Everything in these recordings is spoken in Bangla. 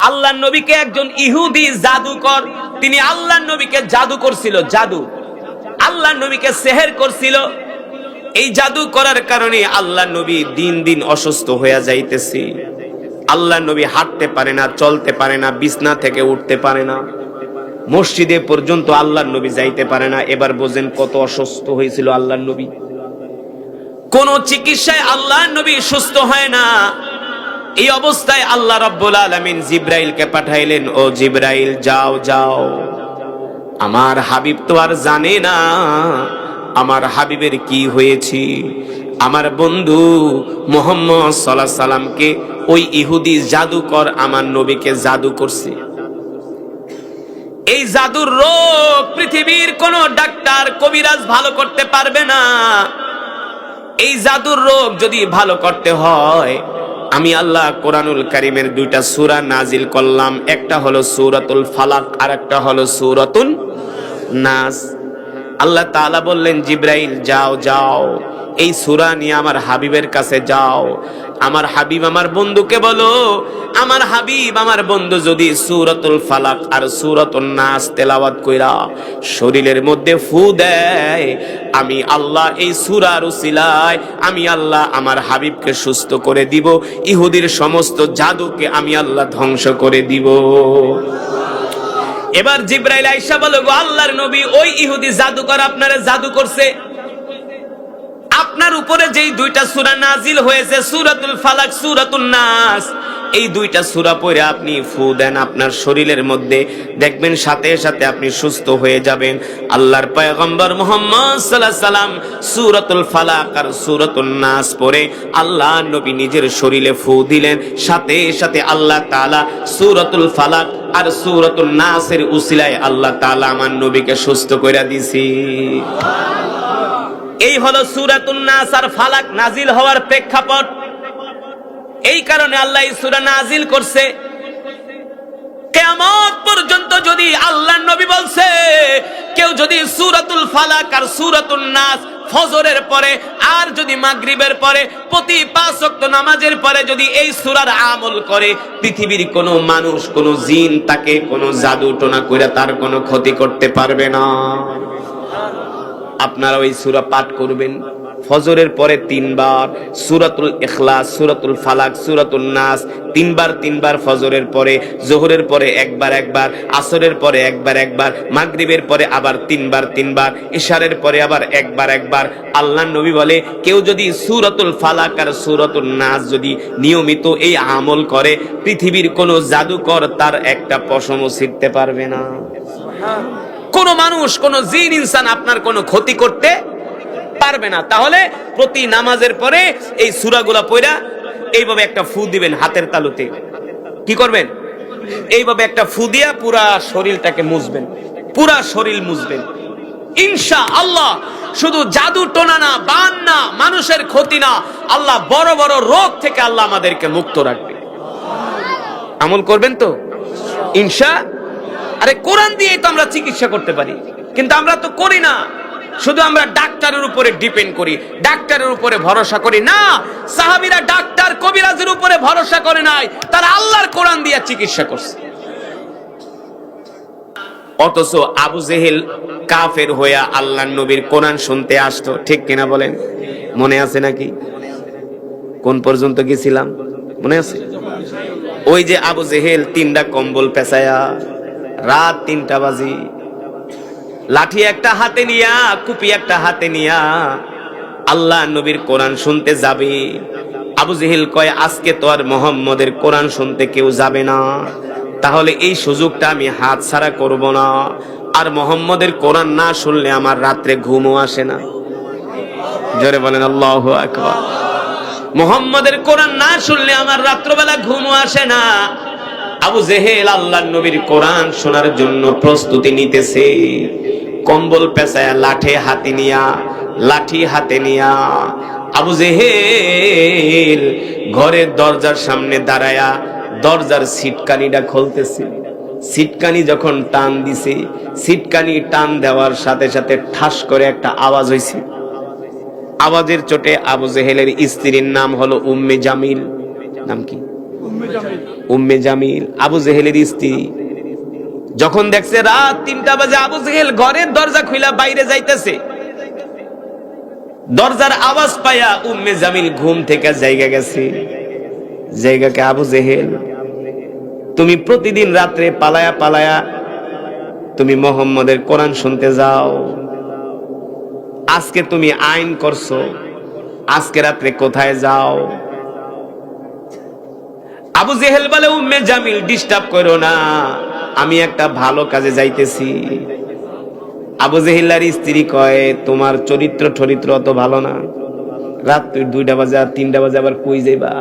আল্লাহর নবীকে একজন ইহুদি জাদুকর, তিনি আল্লাহর নবীকে জাদু করছিল, জাদু, আল্লাহর নবীকে সেহের করছিল। এই জাদু করার কারণে আল্লাহর নবী দিন দিন অসুস্থ হয়ে যাইতেছে। আল্লাহর নবী হাঁটতে পারে না, চলতে পারে না, বিছনা থেকে উঠতে পারে না, মসজিদে পর্যন্ত আল্লাহর নবী যাইতে পারে না। এবার বোঝেন কত অসুস্থ হয়েছিল আল্লাহর নবী। কোন চিকিৎসায় আল্লাহর নবী সুস্থ হয় না। এই অবস্থায় আল্লাহ রাব্বুল আলামিন জিবরাইলকে পাঠাইলেন, ও জিবরাইল যাও যাও, আমার হাবিব তো আর জানে না আমার হাবিবের কি হয়েছে। আমার বন্ধু মুহাম্মদ সাল্লাল্লাহু আলাইহি সাল্লামকে ওই ইহুদি জাদুকর আমার নবীকে জাদু করছে। এই জাদুর রোগ পৃথিবীর কোন ডাক্তার কবিরাজ ভালো করতে পারবে না। এই জাদুর রোগ যদি ভালো করতে হয়, আমি আল্লাহ কোরআনুল কারীমের দুইটা সূরা নাজিল করলাম, একটা হলো সূরাতুল ফালাক আর একটা হলো সূরাতুন নাস। আল্লাহ তাআলা বললেন, জিবরাইল যাও যাও, এই সূরা নিয়ে আমার হাবিবের কাছে যাও। আমার হাবিব আমার বন্ধুকে বলো, আমার হাবিব আমার বন্ধু যদি সূরাতুল ফালাক আর সূরাতুন নাস তেলাওয়াত কইরা শরীরের মধ্যে ফু দেয়, আমি আল্লাহ এই সূরার উসিলায় আমি আল্লাহ আমার হাবিবকে সুস্থ করে দিব, ইহুদির সমস্ত জাদুকে আমি আল্লাহ ধ্বংস করে দিব। এবার জিবরাইল আয়েশা বলে, গো আল্লাহর নবী, ওই ইহুদি জাদুকর আপনারে জাদু করছে। আপনার উপরে যেই দুইটা সূরা নাজিল হয়েছে, সূরাতুল ফালাক, সূরাতুন নাস, এই দুইটা সূরা পড়ে আপনি ফু দেন আপনার শরীরের মধ্যে, দেখবেন সাথে সাথে আপনি সুস্থ হয়ে যাবেন। আল্লাহর পয়গম্বর মুহাম্মদ সাল্লাল্লাহু আলাইহি সাল্লাম সূরাতুল ফালাক আর সূরাতুন নাস পড়ে আল্লাহ নবী নিজের শরীরে ফু দিলেন, সাথে সাথে আল্লাহ তাআলা সূরাতুল ফালাক আর সূরাতুন নাসের উসিলায় আল্লাহ তাআলা আমার নবীকে সুস্থ কইরা দিয়েছে। এই হলো সূরাতুন নাস আর ফালাক নাজিল হওয়ার প্রেক্ষাপট। এই কারণে আল্লাহ এই সূরা নাজিল করছে। কিয়ামত পর্যন্ত যদি আল্লাহর নবী বলছে, কেউ যদি সূরাতুল ফালাক আর সূরাতুন নাস ফজরের পরে আর যদি মাগরিবের পরে প্রতি 5 ওয়াক্ত নামাজের পরে যদি এই সূরার আমল করে, পৃথিবীর কোনো মানুষ, কোনো জিন তাকে কোনো জাদু টোনা কইরা তার কোনো ক্ষতি করতে পারবে না। আপনারা ওই সূরা পাঠ করবেন ফজরের পরে 3 বার, সূরাতুল ইখলাস, সূরাতুল ফালাক, সূরাতুন নাস 3 বার 3 বার ফজরের পরে, যোহরের পরে একবার একবার, আসরের পরে একবার একবার, মাগরিবের পরে আবার 3 বার 3 বার, ইশারের পরে আবার একবার একবার। আল্লাহর নবী বলে, কেউ যদি সূরাতুল ফালাক আর সূরাতুন নাস যদি নিয়মিত এই আমল করে, পৃথিবীর কোনো জাদুকর তার একটা পশমও ছিঁড়তে পারবে না। কোন মানুষ, কোন জিন ইনসান আপনার কোনো ক্ষতি করতে পারবে না। তাহলে প্রতি নামাজের পরে এই সূরাগুলা পড়া এইভাবে একটা ফু দিবেন হাতের তালুতে। কি করবেন? এইভাবে একটা ফু দিয়া পুরা শরীরটাকে মুছবেন, পুরা শরীর মুছবেন ইনশাআল্লাহ। শুধু জাদু টোনা না, বান না, মানুষের ক্ষতি না, আল্লাহ বড় বড় রোগ থেকে আল্লাহ আমাদেরকে মুক্ত রাখবে। আমল করবেন তো ইনশাআল্লাহ। আরে কোরআন দিয়ে তো আমরা চিকিৎসা করতে পারি, কিন্তু আমরা তো করি না। শুধু আমরা ডাক্তারের উপরে ডিপেন্ড করি, ডাক্তারের উপরে ভরসা করি না। সাহাবীরা ডাক্তার কবিরাজের উপরে ভরসা করে নাই, তারা আল্লাহর কোরআন দিয়ে চিকিৎসা করছে। অথচ আবু জেহেল কাফের হইয়া আল্লাহর নবীর কোরআন শুনতে আসতো, ঠিক কিনা বলেন? মনে আছে নাকি? কোন পর্যন্ত গেছিলাম মনে আছে? ওই যে আবু জেহেল 3টা কম্বল পেঁচায়া রাত 3টা বাজে, লাঠি একটা হাতে নিয়া, কুপি একটা হাতে নিয়া আল্লাহ নবীর কোরআন শুনতে যাবে। আবু জেহেল কয়, আজকে তো আর মুহাম্মদের কোরআন শুনতে কেউ যাবে না, তাহলে এই সুযোগটা আমি হাত ছাড়া করব না। আর মুহাম্মদের কোরআন না শুনলে আমার রাত্রে ঘুমও আসে না। জোরে বলেন আল্লাহু আকবার। মুহাম্মদের কোরআন না শুনলে আমার রাত্রবেলা ঘুমও আসে না। আবু জেহেল আল্লাহর নবীর কোরআন শোনার জন্য প্রস্তুতি নিতেছে, কম্বল পেঁচায়া লাঠি হাতে নিয়া আবু জেহেল ঘরের দরজার সামনে দাঁড়ায়া দরজার সিটকানিটা খুলতেছে। সিটকানি যখন টান দিছে, সিটকানি টান দেওয়ার সাথে সাথে ঠাস করে একটা আওয়াজ হইছে। আওয়াজের চোটে আবু জেহেলের স্ত্রীর নাম হলো উম্মে জামিল। নাম কি? উম্মে জামিল আবু জেহেলের স্ত্রী যখন দেখছে রাত 3টা বাজে আবু জেহেল ঘরের দরজা খুইলা বাইরে যাইতেছে, দরজার আওয়াজ পায়া উম্মে জামিল ঘুম থেকে জায়গা গেছে। জায়গাকে আবু জেহেল, তুমি প্রতিদিন রাত্রে পালায়া পালায়া তুমি মুহাম্মদের কোরআন শুনতে যাও, আজকে তুমি আইন করছো, আজকে রাত্রে কোথায় যাও? আবু জেহেল বলে, উম্মে জামিল ডিস্টার্ব করো না, আমি একটা ভালো কাজে যাইতেছি। আবু জেহেলের স্ত্রী কয়, তোমার চরিত্র অত ভালো না, রাত 2টা বাজে 3টা বাজে আবার কই যাইবা?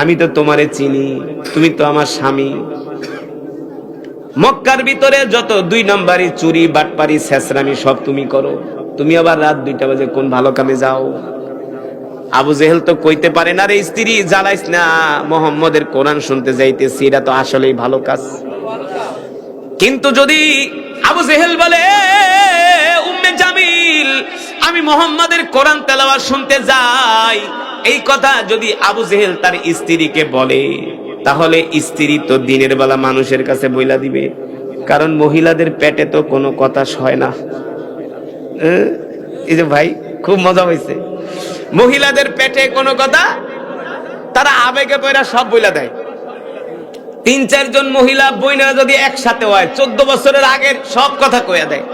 আমি তো তোমারে চিনি, তুমি তো আমার স্বামী। মক্কার ভিতরে যত 2 নম্বরই চুরি বাটপারি ছেঁচড়ামি সব তুমি করো, তুমি আবার রাত 2টা বাজে কোন ভালো কামে যাও? আবু জেহেল তো কইতে পারে না, রে স্ত্রী জ্বালাইস না, মুহাম্মদের কোরআন শুনতে যাইতেছি, এটা তো আসলেই ভালো কাজ। কিন্তু যদি আবু জেহেল বলে, উম্মে জামিল আমি মুহাম্মদের কোরআন তেলাওয়াত শুনতে যাই, এই কথা যদি আবু জেহেল তার স্ত্রীকে বলে, তাহলে স্ত্রী তো দিনের বেলা মানুষের কাছে বইলা দিবে, কারণ মহিলাদের পেটে তো কোনো কথা সয় না। এই যে ভাই খুব মজা হয়েছে, মহিলাদের পেটে কোনো কথা, তারা আবেগে পয়রা সব বইলা দেয়। 3-4 জন মহিলা বইনা যদি একসাথে হয়, 14 বছরের আগের সব কথা কইয়া দেয়।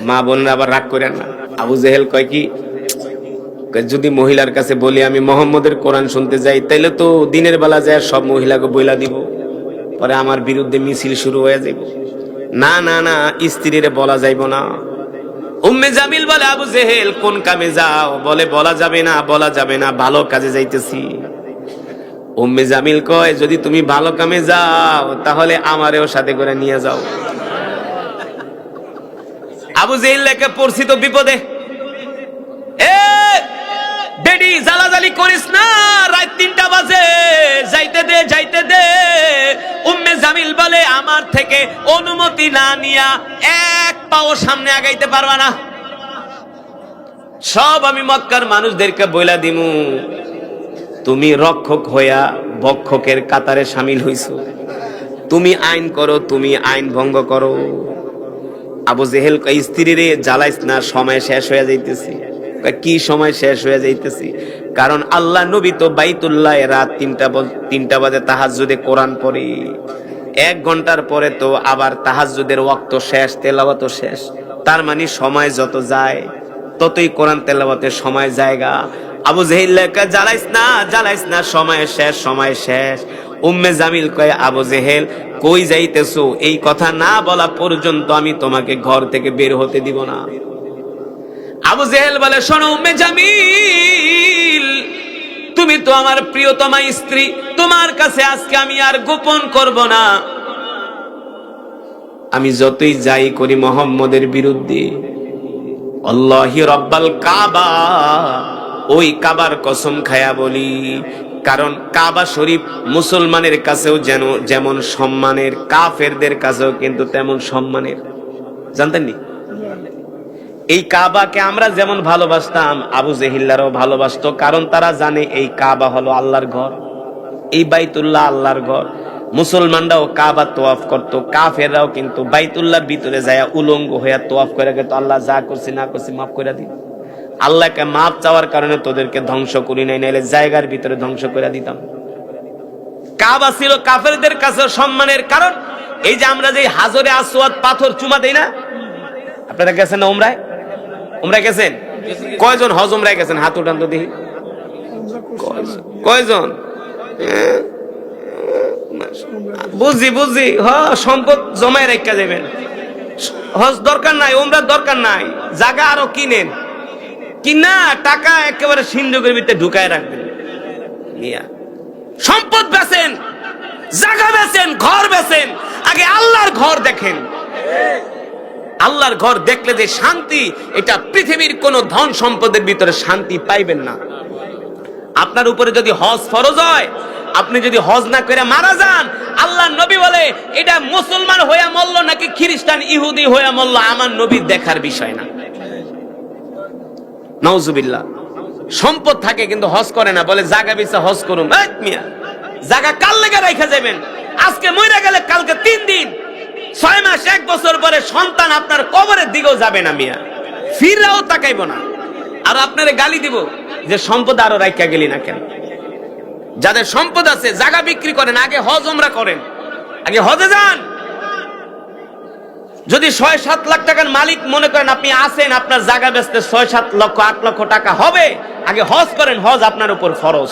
মা বোনরা আবার রাগ করে না। আবু জেহেল কয় কি, যদি মহিলার কাছে বলি আমি মুহাম্মদের কোরআন শুনতে যাই, তাইলে তো দিনের বেলা যায় সব মহিলাকে বইলা দিব, পরে আমার বিরুদ্ধে মিছিল শুরু হয়ে যাইব। না না না, স্ত্রীরে বলা যাইব না। উম্মে জামিল বলে, আবু জেহেল কোন কামে যাও? বলে বলা যাবে না, বলা যাবে না, ভালো কাজে যাইতেছি। উম্মে জামিল কয়, যদি তুমি ভালো কামে যাও তাহলে আমারেও সাথে করে নিয়ে যাও। আবু জেহেল লেখে পড়ছি তো বিপদে, এ বেডি জালাজালি করিস না, রাত 3টা বাজে, যাইতে দে যাইতে দে। উম্মে জামিল বলে, আমার থেকে অনুমতি না নিয়া এক পাও সামনে আগাইতে পারবা না, সব আমি মক্কার মানুষদেরকে বইলা দিমু, তুমি রক্ষক হইয়া ভক্ষকের কাতারে শামিল হইছো, তুমি আইন করো, তুমি আইন ভঙ্গ করো। আবু জেহেল কয়, স্ত্রীরে জ্বালাইস না, সময় শেষ হয়ে যাইতেছি। কি সময় শেষ হয়ে যাইতেছি? কারণ আল্লাহ নবী তো বাইতুল্লাহ রাত 3টা বাজে তাহাজ্জুদে কোরআন পড়ে, 1 ঘন্টার পরে তো আবার তাহাজ্জুদের ওয়াক্ত শেষ, তেলাওয়াত শেষ। তার মানে সময় যত যায় ততই কোরআন তেলাওয়াতের সময় জায়গা। আবু জেহেল কয়, জ্বালাইস না, সময় শেষ, সময় শেষ। উম্মে জামিল কয়, আবু জেহেল কই যাইতেছো? এই কথা না বলা পর্যন্ত আমি তোমাকে ঘর থেকে বের হতে দিব না। আবু জেহেল বলে, শোনো উম্মে জামিল, তুমি তো আমার প্রিয়তমা স্ত্রী, তোমার কাছে আজকে আমি আর গোপন করব না, আমি যতই যাই করি মুহাম্মদের বিরুদ্ধে, আল্লাহি রাব্বাল কাবা, ওই কাবার কসম খায়া বলি, কারণ কাবা শরীফ মুসলমানের কাছেও যেমন সম্মানের, কাফেরদের কাছেও কিন্তু তেমন সম্মানের। জানতেন নি? এই কাবাকে আমরা যেমন ভালোবাসতাম, আবু জেহিল্লারও ভালোবাসতো, কারণ তারা জানে এই কাবা হলো আল্লাহর ঘর, এই বাইতুল্লাহ আল্লাহর ঘর। মুসলমানরাও কাবা তোয়াফ করতো, কাফেররাও কিন্তু বাইতুল্লাহর ভিতরে যায় উলঙ্গ হইয়া তোয়াফ করে গেত, আল্লাহ যা করছি না করছি মাফ করে দিন। আল্লাহকে মাফ চাওয়ার কারণে তোদেরকে ধ্বংস করি নাই, নাইলে জায়গার ভিতরে ধ্বংস করে দিতাম। কাবা ছিল কাফেরদের কাছে সম্মানের, কারণ এই যে আমরা যে হাজরে আসওয়াদ পাথর চুমা দেই না, আপনারা গেছেন না উমরায়? উমরায় গেছেন? কয়জন হজ উমরায় গেছেন? হাত উঠান তো দেখি, কয়জন? বুঝি সম্পদ জমায় রেখা যাবেন, হজ দরকার নাই, উমরার দরকার নাই, জায়গা আরো কিনেন, কিনা টাকা একেবারে সিন্ধুকের ভিতরে ঢুকায় রাখবেন, সম্পদ বেচেন, জায়গা বেচেন, ঘর বেচেন, আগে আল্লাহর ঘর দেখেন। আল্লাহর ঘর দেখলে যে শান্তি, এটা পৃথিবীর কোন ধন সম্পদের ভিতরে শান্তি পাইবেন না। আপনার উপরে যদি হজ ফরজ হয়, আপনি যদি হজ না করে মারা যান, আল্লাহ নবী বলে এটা মুসলমান হইয়া মরল নাকি খ্রিস্টান ইহুদি হইয়া মরল, আমার নবী দেখার বিষয় না। নাউজুবিল্লাহ। সম্পদ থাকে কিন্তু হজ করে না, বলে জাগা বেচা হজ করুম। মিয়া জাগা কাল লেগে রেখে যাবেন, আজকে মরে গেলে কালকে 3 দিন 6 মাস 1 বছর পরে সন্তান আপনার কবরের দিকেও যাবে না মিয়া, ফিরাও তাকাইব না। আর আপনারে গালি দিব যে সম্পদ আরো রাইখা গেলি না কেন। যাদের সম্পদ আছে জায়গা বিক্রি করেন, আগে হজ উমরা করেন, আগে হজে যান। যদি 6-7 লাখ টাকার মালিক মনে করেন আপনি আছেন, আপনার জায়গা বেচতে 6-7 লক্ষ 8 লক্ষ টাকা হবে, আগে হজ করেন, হজ আপনার উপর ফরজ।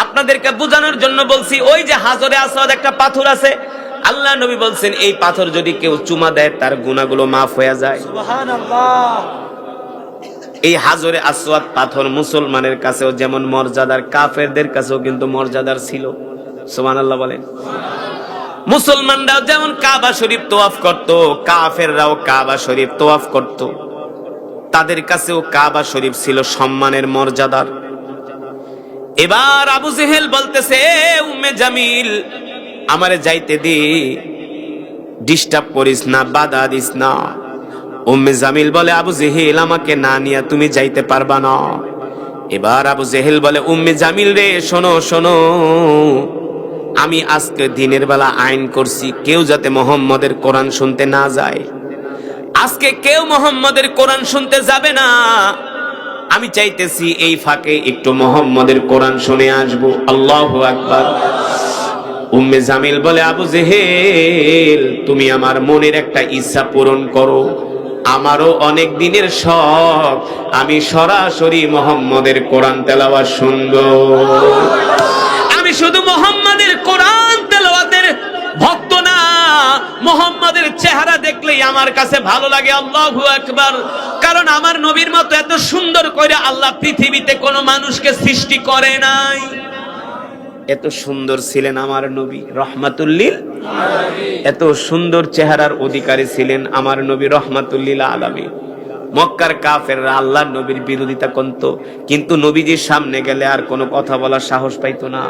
আপনাদেরকে বোঝানোর জন্য বলছি, ওই যে হাজরে আসওয়াদ একটা পাথর আছে, আল্লাহ নবী বলছেন এই পাথর যদি কেউ চুমা দেয় তার গুনাহগুলো মাফ হয়ে যায়। সুবহানাল্লাহ। এই হাজরে আসওয়াদ পাথর মুসলমানের কাছেও যেমন মর্যাদার, কাফেরদের কাছেও কিন্তু মর্যাদার ছিল। সুবহানাল্লাহ বলেন। মুসলমানরাও যেমন কাবা শরীফ তওয়াফ করত, কাফেররাও কাবা শরীফ তওয়াফ করত, তাদের কাছেও কাবা শরীফ ছিল সম্মানের, মর্যাদার। এবার আবু জেহেল বলতেছে, উম্মে জামিল আমারে যাইতে দে, ডিস্টার্ব করিস না, বাধা দিস না। উম্মে জামিল বলে, আবু জেহেল আমাকে না নিয়ে তুমি যাইতে পারবা না। এবার আবু জেহেল বলে, উম্মে জামিল রে শোনো শোনো, আমি আজকে দিনের বেলা আইন করছি কেউ যাতে মুহাম্মদের কোরআন শুনতে না যায়। আজকে কেউ মুহাম্মদের কোরআন শুনতে যাবে না। আমি চাইতেছি এই ফাঁকে একটু মুহাম্মদের কোরআন শুনে আসবো। আল্লাহু আকবার। উম্মে জামিল বলে, আবু জেহেল তুমি আমার মনের একটা ইচ্ছা পূরণ করো, আমারও অনেক দিনের শখ, আমি সরাসরি মুহাম্মদের কোরআন তেলাওয়াত শুনবো। আমি শুধু মুহাম্মদের কোরআন তেলাওয়াতের ভক্ত না, মুহাম্মদের চেহারা দেখলেই আমার কাছে ভালো লাগে। আল্লাহু আকবার। কারণ আমার নবীর মতো এত সুন্দর করে আল্লাহ পৃথিবীতে কোনো মানুষকে সৃষ্টি করে নাই। এত সুন্দর ছিলেন আমার নবী রহমাতুল লিল আলামিন, এত সুন্দর চেহারার অধিকারী ছিলেন আমার নবী রহমাতুল লিল আলামিন। মক্কার কাফেররা আল্লাহর নবীর বিরোধিতা করত, কিন্তু নবীজির সামনে গেলে আর কোনো কথা বলার সাহস পাইতো না,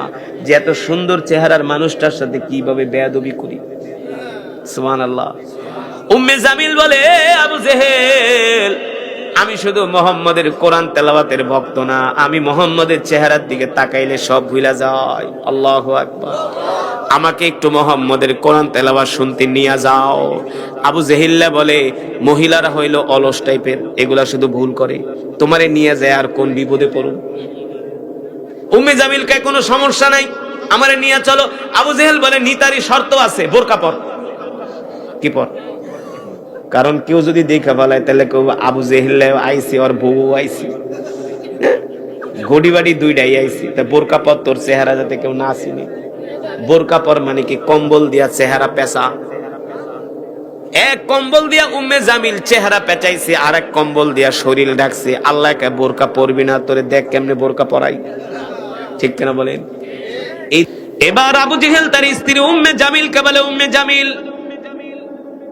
যে এত সুন্দর চেহারার মানুষটার সাথে কিভাবে বেয়াদবি করি। সুবহানাল্লাহ। উম্মে জামিল বলে, আবু জেহেল আমি শুধু মুহাম্মদের কোরআন তেলাওয়াতের ভক্ত না, আমি মুহাম্মদের চেহারার দিকে তাকাইলে সব ভুলা যায়। আল্লাহু আকবার। আমাকে একটু মুহাম্মদের কোরআন তেলাওয়াত শুনতে নিয়ে যাও। আবু জেহিল্লা বলে, মহিলারা হইল অলস টাইপের, এগুলা শুধু ভুল করে, তোমারে নিয়ে যায় আর কোন বিপদে পড়ো। উম্মে জামিলকে কোনো সমস্যা নাই, আমারে নিয়ে চলো। আবু জেহেল বলে, নিতারি শর্ত আছে, বোরকা পর। কি পর? কারণ কেউ যদি দেখা ফেলায় তাহলে কেউ আবু জেহেল আইসি আর বউ আইসি, ঘড়ি বাড়ি দুইটাই আইসি, তা বোরকা পর, তোর চেহারা যাতে কেউ না আসেনি। বোরকা পর মানে কি? কম্বল দিয়া চেহারা পেঁচা। এক কম্বল দিয়া উম্মে জামিল চেহারা পেঁচাইছে, আর এক কম্বল দিয়া শরীর ঢাকছে। আল্লাহকে বোরকা পরবি না, তোরে দেখ কেমনে বোরকা পরাই। ঠিক কেনা বলেন? এবার আবু জেহেল তার স্ত্রী উম্মে জামিলকে বলে, উম্মে জামিল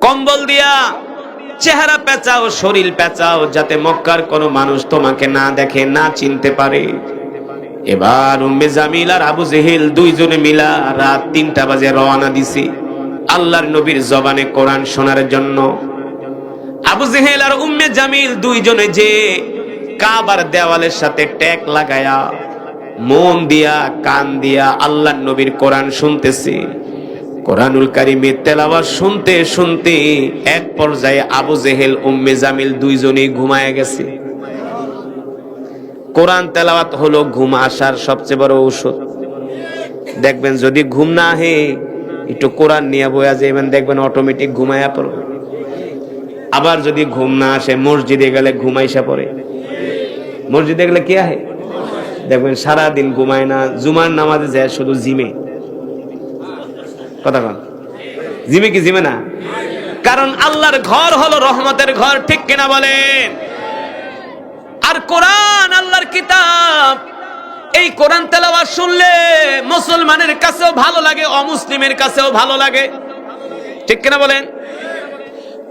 কম্বল দিয়া চেহারা পেঁচাও, শরীর পেঁচাও, যাতে মক্কার কোনো মানুষ তোমাকে না দেখে, না চিনতে পারে। এবার উম্মে জামিল আর আবু জেহেল দুইজনে মিলা রাত 3টা বাজে রওনা দিছে আল্লাহর নবীর জবানে কোরআন শোনার জন্য। আবু জেহেল আর উম্মে জামিল দুইজনে যে কাবার দেওয়ালের সাথে ট্যাগ লাগায়া মন দিয়া কান দিয়া আল্লাহর নবীর কোরআন শুনতেছে। কোরআনুল কারীমের তেলাওয়াত শুনতে শুনতে এক পর্যায়ে আবু জেহেল উম্মে জামিল দুইজনেই ঘুমায় গেছে। কোরআন তেলাওয়াত হলো ঘুম আসার সবচেয়ে বড় ঔষধ। দেখবেন যদি ঘুম না আহে, একটু কোরআন নিয়ে বয়া যাবেন, দেখবেন অটোমেটিক ঘুমায়া পড়বে। আবার যদি ঘুম না আসে, মসজিদে গেলে ঘুমাইসা পড়ে। মসজিদে গেলে কি আহে? দেখবেন সারাদিন ঘুমায় না, জুমার নামাজে যায় শুধু জিমে। কথা কন, জিমে কি জিমে না? কারণ আল্লাহর ঘর হলো রহমতের ঘর। ঠিক কিনা বলেন? আর কোরআন আল্লাহর কিতাব, এই কোরআন তেলাওয়াত শুনলে মুসলমানের কাছেও ভালো লাগে, অমুসলিমের কাছেও ভালো লাগে। ঠিক কিনা বলেন?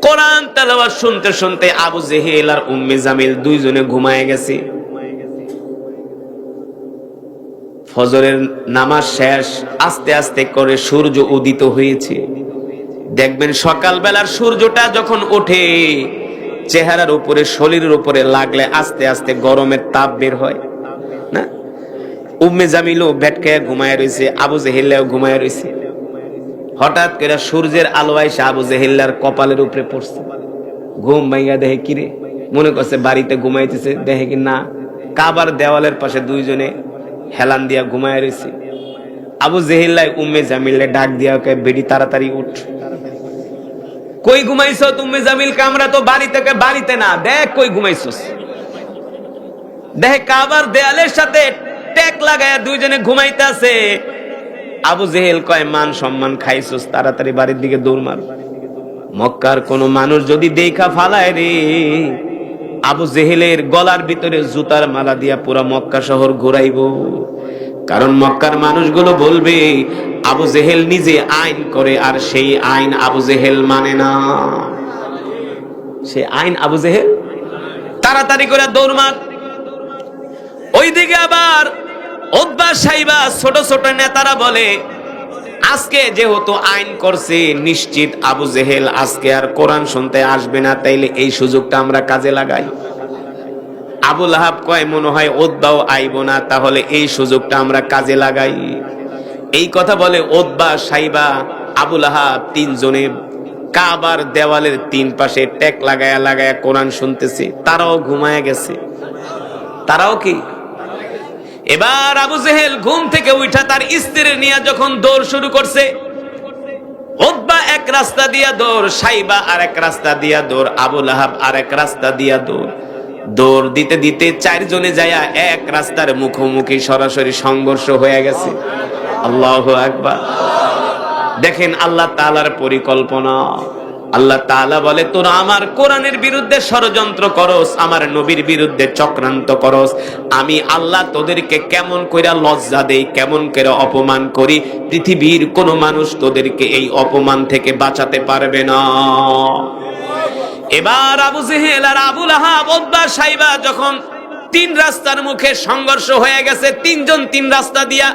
কোরআন তেলাওয়াত শুনতে শুনতে আবু জেহেল আর উম্মে জামিল দুইজনে ঘুমায় গেছে। ফজরের নামাজ শেষ, আস্তে আস্তে করে সূর্য উদিত হয়েছে। দেখবেন সকালবেলার সূর্যটা যখন ওঠে, চেহারার উপরে শরীরের উপরে লাগলে আস্তে আস্তে গরমের তাপ বের হয় না? উম্মে জামিলও বেটকায় ঘুমায় রয়েছে, আবু জেহেলও ঘুমায় রয়েছে। হঠাৎ করে সূর্যের আলো এসে আবু জেহেলার কপালের উপরে পড়ছে। ঘুম ভাঙা দেখে কিরে, মনে করছে বাড়িতে ঘুমাইতেছে, দেখে কি না কাবার দেওয়ালের পাশে দুইজনে হেলান দিয়া ঘুমায় রয়েছে। আবু জেহেলাই উম্মে জামিলে ডাক দিয়া কয়, বেডি তাড়াতাড়ি উঠ, কই ঘুমাইছ? উম্মে জামিল, আমরা তো বাড়িতে না, দেখ কই ঘুমাইছস। দেখ কাবার দেয়ালের সাথে টেক লাগায়া দুইজনে ঘুমাইতেছে। আবু জেহেল কয়, মান সম্মান খাইছস, তাড়াতাড়ি বাড়ির দিকে দৌড় মার। মক্কার কোন মানুষ যদি দেখা ফালায় রে, আবু জেহেলের গলার ভিতরে জুতার মালা দিয়া পুরা মক্কা শহর ঘুরাইব। কারণ মক্কার মানুষগুলো বলবে আবু জেহেল নিজে আইন করে, আর সেই আইন আবু জেহেল মানে না। সে আইন আবু জেহেল, তাড়াতাড়ি করে দৌড় মার। ওইদিকে আবার উতবা সাইবা ছোট ছোট নেতারা বলে, আজকে যেহেতু আইন করছে, নিশ্চিত আবু জেহেল আজকে আর কোরআন শুনতে আসবে না, তাইলে এই সুযোগটা আমরা কাজে লাগাই। আবু লাহাব কয়, মনে হয় উতবাও আইব না, তাহলে এই সুযোগটা আমরা কাজে লাগাই। এই কথা বলে উতবা সাইবা আবু লাহাব তিনজনে কাবার দেওয়ালের তিন পাশে টেক লাগায়া লাগায়া কোরআন শুনতেছে। তারাও ঘুমায় গেছে। তারাও কি? এবার আবু জেহেল ঘুম থেকে উঠা তার স্ত্রী নিয়ে যখন দৌড় শুরু করছে, উতবা এক রাস্তা দিয়া দৌড়, সাইবা আর এক রাস্তা দিয়া দৌড়, আবু লাহাব আর এক রাস্তা দিয়া দৌড়। দৌড় দিতে দিতে চারজনে যায়া এক রাস্তার মুখোমুখি সরাসরি সংঘর্ষ হয়ে গেছে। আল্লাহু আকবার। দেখেন আল্লাহ তাআলার পরিকল্পনা। আল্লাহ তাআলা বলে, তোরা আমার কোরআনের বিরুদ্ধে ষড়যন্ত্র করস, আমার নবীর বিরুদ্ধে চক্রান্ত করস, আমি আল্লাহ তোদেরকে কেমন কইরা লজ্জা দেই, কেমন করে অপমান করি, পৃথিবীর কোন মানুষ তোদেরকে এই অপমান থেকে বাঁচাতে পারবে না। এবার আবু জেহেল আর আবু লাহাব উতবা সাইবা যখন তিন রাস্তার মুখে সংঘর্ষ হয়ে গেছে, তিনজন তিন রাস্তা দিয়া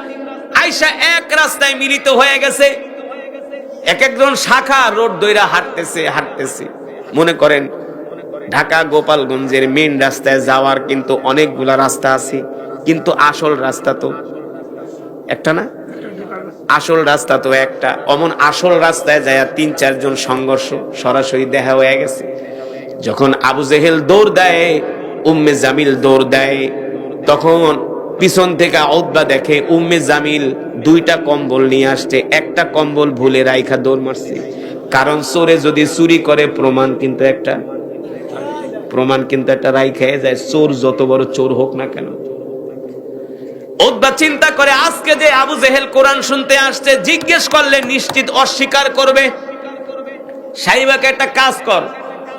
আইসা এক রাস্তায় মিলিত হয়ে গেছে। এক একজন শাখা রোড দইরা হাঁটতেছে। মনে করেন ঢাকা গোপালগঞ্জের মেইন রাস্তায় যাওয়ার কিন্তু অনেকগুলা রাস্তা আছে, কিন্তু আসল রাস্তা তো একটা না, আসল রাস্তা তো একটা। অমন আসল রাস্তায় যায় তিন চারজন সংঘর্ষ সরাসরি দেখা হয়ে গেছে। যখন আবু জেহেল দৌড় দেয়, উম্মে জামিল দৌড় দেয়, তখন পিছন থেকে উতবা দেখে উম্মে জামিল দুইটা কম্বল নিয়ে আসছে, একটা কম্বল ভুলে রাইখা দৌড় মারছে। কারণ চোরে যদি চুরি করে প্রমাণ কিন্তু একটা রাইখায় যায়, চোর যত বড় চোর হোক না কেন। উতবা চিন্তা করে, আজকে যে আবু জেহেল কোরআন শুনতে আসছে, জিজ্ঞেস করলে নিশ্চিত অস্বীকার করবে। সাইবাকে একটা কাজ কর,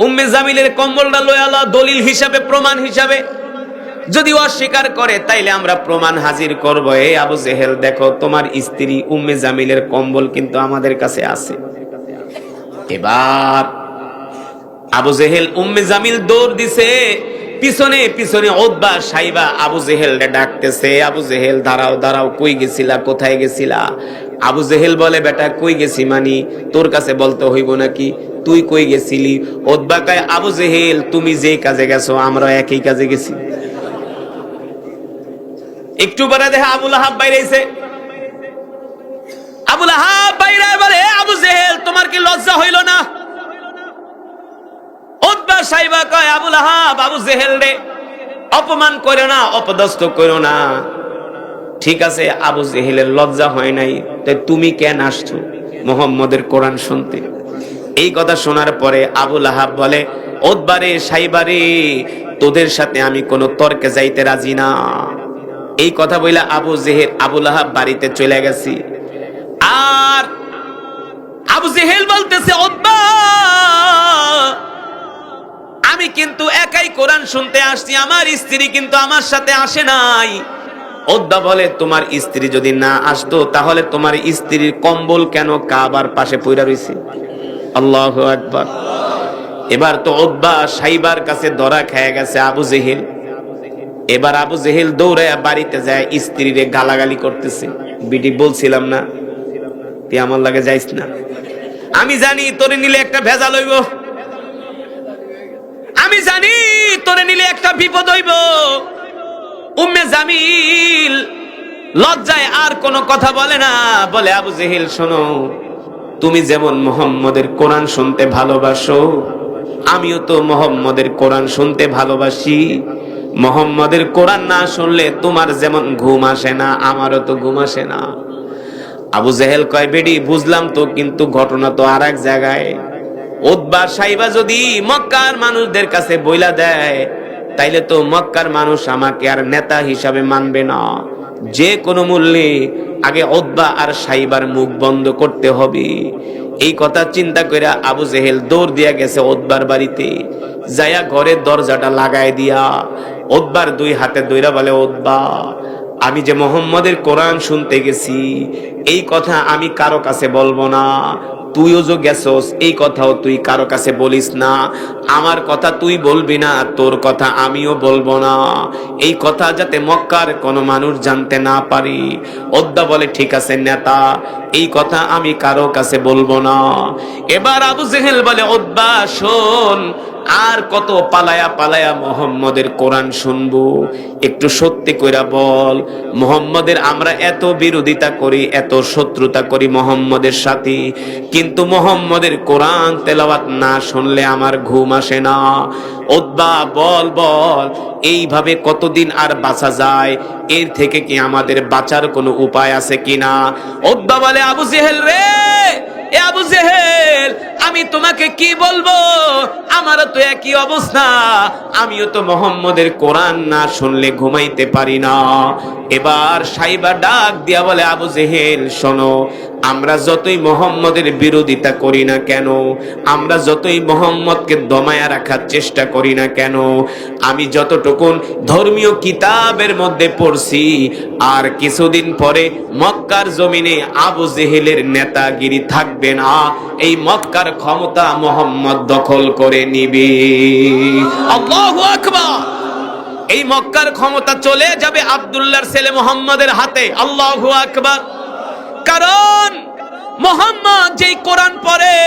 উম্মে জামিলের কম্বলটা লয়ে আলা দলিল হিসাবে, প্রমাণ হিসাবে। যদি অস্বীকার করে তাইলে আমরা প্রমাণ হাজির করব। এই আবু জেহেল, দেখো তোমার স্ত্রী উম্মে জামিলের কম্বল কিন্তু আমাদের কাছে আছে। এবার আবু জেহেল উম্মে জামিল দৌড় দিছে, পিছনে পিছনে উতবা সাইবা আবু জেহেল ডাকতেছে, আবু জেহেল দাঁড়াও দাঁড়াও, কই গেছিলা, কোথায় গেছিলা? আবু জেহেল বলে, বেটা কই গেছি মানি তোর কাছে বলতে হইব নাকি, তুই কই গেছিলি? উতবা কয়, আবু জেহেল তুমি যে কাজে গেছো আমরা একই কাজে গেছি। একটু পরে দেখে আবু লাহাব বাইরেছে। আবু লাহাব বাইরে বলে, আবু জেহেল তোমার কি লজ্জা হইল না? উতবা সাইবা কয়, আবু লাহাব আবু জেহেল রে অপমান করো না, অপদস্থ করো না। ঠিক আছে, আবু জেহেলের লজ্জা হয় নাই, তাই তুমি কেন আসছো মুহাম্মদের কোরআন শুনতে? এই কথা শোনার পরে আবু লাহাব বলে, উতবা রে সাইবা রে, তোদের সাথে আমি কোনো তর্কে যাইতে রাজি না। এই কথা বইলা আবু লাহাব বাড়িতে চলে গেছি। আর আবু জেহেল বলতেছে, উতবা আমি কিন্তু একাই কোরআন শুনতে আসছি, আমার স্ত্রী কিন্তু আমার সাথে আসে নাই। উতবা বলে, তোমার স্ত্রী যদি না আসতো তাহলে তোমার স্ত্রীর কম্বল কেন কাবার পাশে পইরা রইছে? আল্লাহু আকবার। এবার তো উতবা সাইবার কাছে ধরা খেয়ে গেছে আবু জেহেল। এবার আবু জেহেল দৌড়ায় বাড়িতে যায়, স্ত্রীরে গালাগালি করতেছে। বিটি বলছিলাম না তুই আমার লাগে যাইস না, আমি জানি তোরে নিলে একটা ভেজাল হইব, আমি ভিতরে নিলে একটা বিপদ হইব। উম্মে জামিল লজ্জায় আর কোনো কথা বলে না, বলে আবু জেহেল শোনো, তুমি যেমন মুহাম্মদের কোরআন শুনতে ভালোবাসো, আমিও তো মুহাম্মদের কোরআন শুনতে ভালোবাসি। মুহাম্মদের কোরআন না শুনলে তোমার যেমন ঘুম আসে না, আমারও তো ঘুম আসে না। আবু জেহেল কয়, বেডি বুঝলাম তো, কিন্তু ঘটনা তো আর এক জায়গায়। উতবা সাইবা যদি মক্কার মানুষদের কাছে বইলা দেয়, তাইলে তো মক্কার মানুষ আমাকে আর নেতা হিসাবে মানবে না। যে কোনো মূল্যে আগে উতবা আর সাইবার মুখ বন্ধ করতে হবে। এই কথা চিন্তা করে আবু জেহেল দৌড় দিয়া গেছে উতবার বাড়িতে, যায়া ঘরের দরজাটা লাগায় দিয়া উতবার দুই হাতে দইরা বলে, উতবা, আমি যে মুহাম্মদের কোরআন শুনতে গেছি, এই কথা আমি কারো কাছে বলবো না। তুইও যে গেছস, এই কথাও তুই কারো কাছে বলিস না। আমার কথা তুই বলবি না, তোর কথা আমিও বলবো না। এই কথা যাতে মক্কার কোনো মানুষ জানতে না পারি। উতবা বলে, ঠিক আছে নেতা, এই কথা আমি কারো কাছে বলবো না। এবার আবু জেহেল বলে, উতবা শোন, আর কত পালায়া পালায়া মুহাম্মদের কোরআন শুনবো? একটু সত্যি কইরা বল, মুহাম্মদের আমরা এত বিরোধিতা করি, এত শত্রুতা করি মুহাম্মদের সাথে, কিন্তু মুহাম্মদের কোরআন তেলাওয়াত না শুনলে আমার ঘুম আসে না। উতবা বল বল, এইভাবে কতদিন আর বাঁচা যায়? এর থেকে কি আমাদের বাঁচার কোনো উপায় আছে কিনা? উতবা বলে, আবু জেহেল রে, এ আবু জেহেল, আমি তোমাকে কি বলবো? আমারও তো একই অবস্থা, আমিও তো মুহাম্মদের কোরআন না শুনলে ঘুমাইতে পারি না। এবার সাইবা ডাক দিয়া বলে, আবু জেহেল শোনো, আমরা যতই মুহাম্মদের বিরোধিতা করি না কেন, আমরা যতই মুহাম্মদকে দমায়া রাখার চেষ্টা করি না কেন, আমি যতটুকুন ধর্মীয় কিতাবের মধ্যে পড়ছি, আর কিছুদিন পরে মক্কার জমিনে আবু জেহেলের নেতাগিরি থাকবে না। এই মক্কার ক্ষমতা মুহাম্মদ দখল করে নিবে। আল্লাহু আকবার। এই মক্কার ক্ষমতা চলে যাবে আব্দুল্লাহর ছেলে মুহাম্মদের হাতে। আল্লাহু আকবার। কারণ মুহাম্মদ যেই কোরআন পড়ে,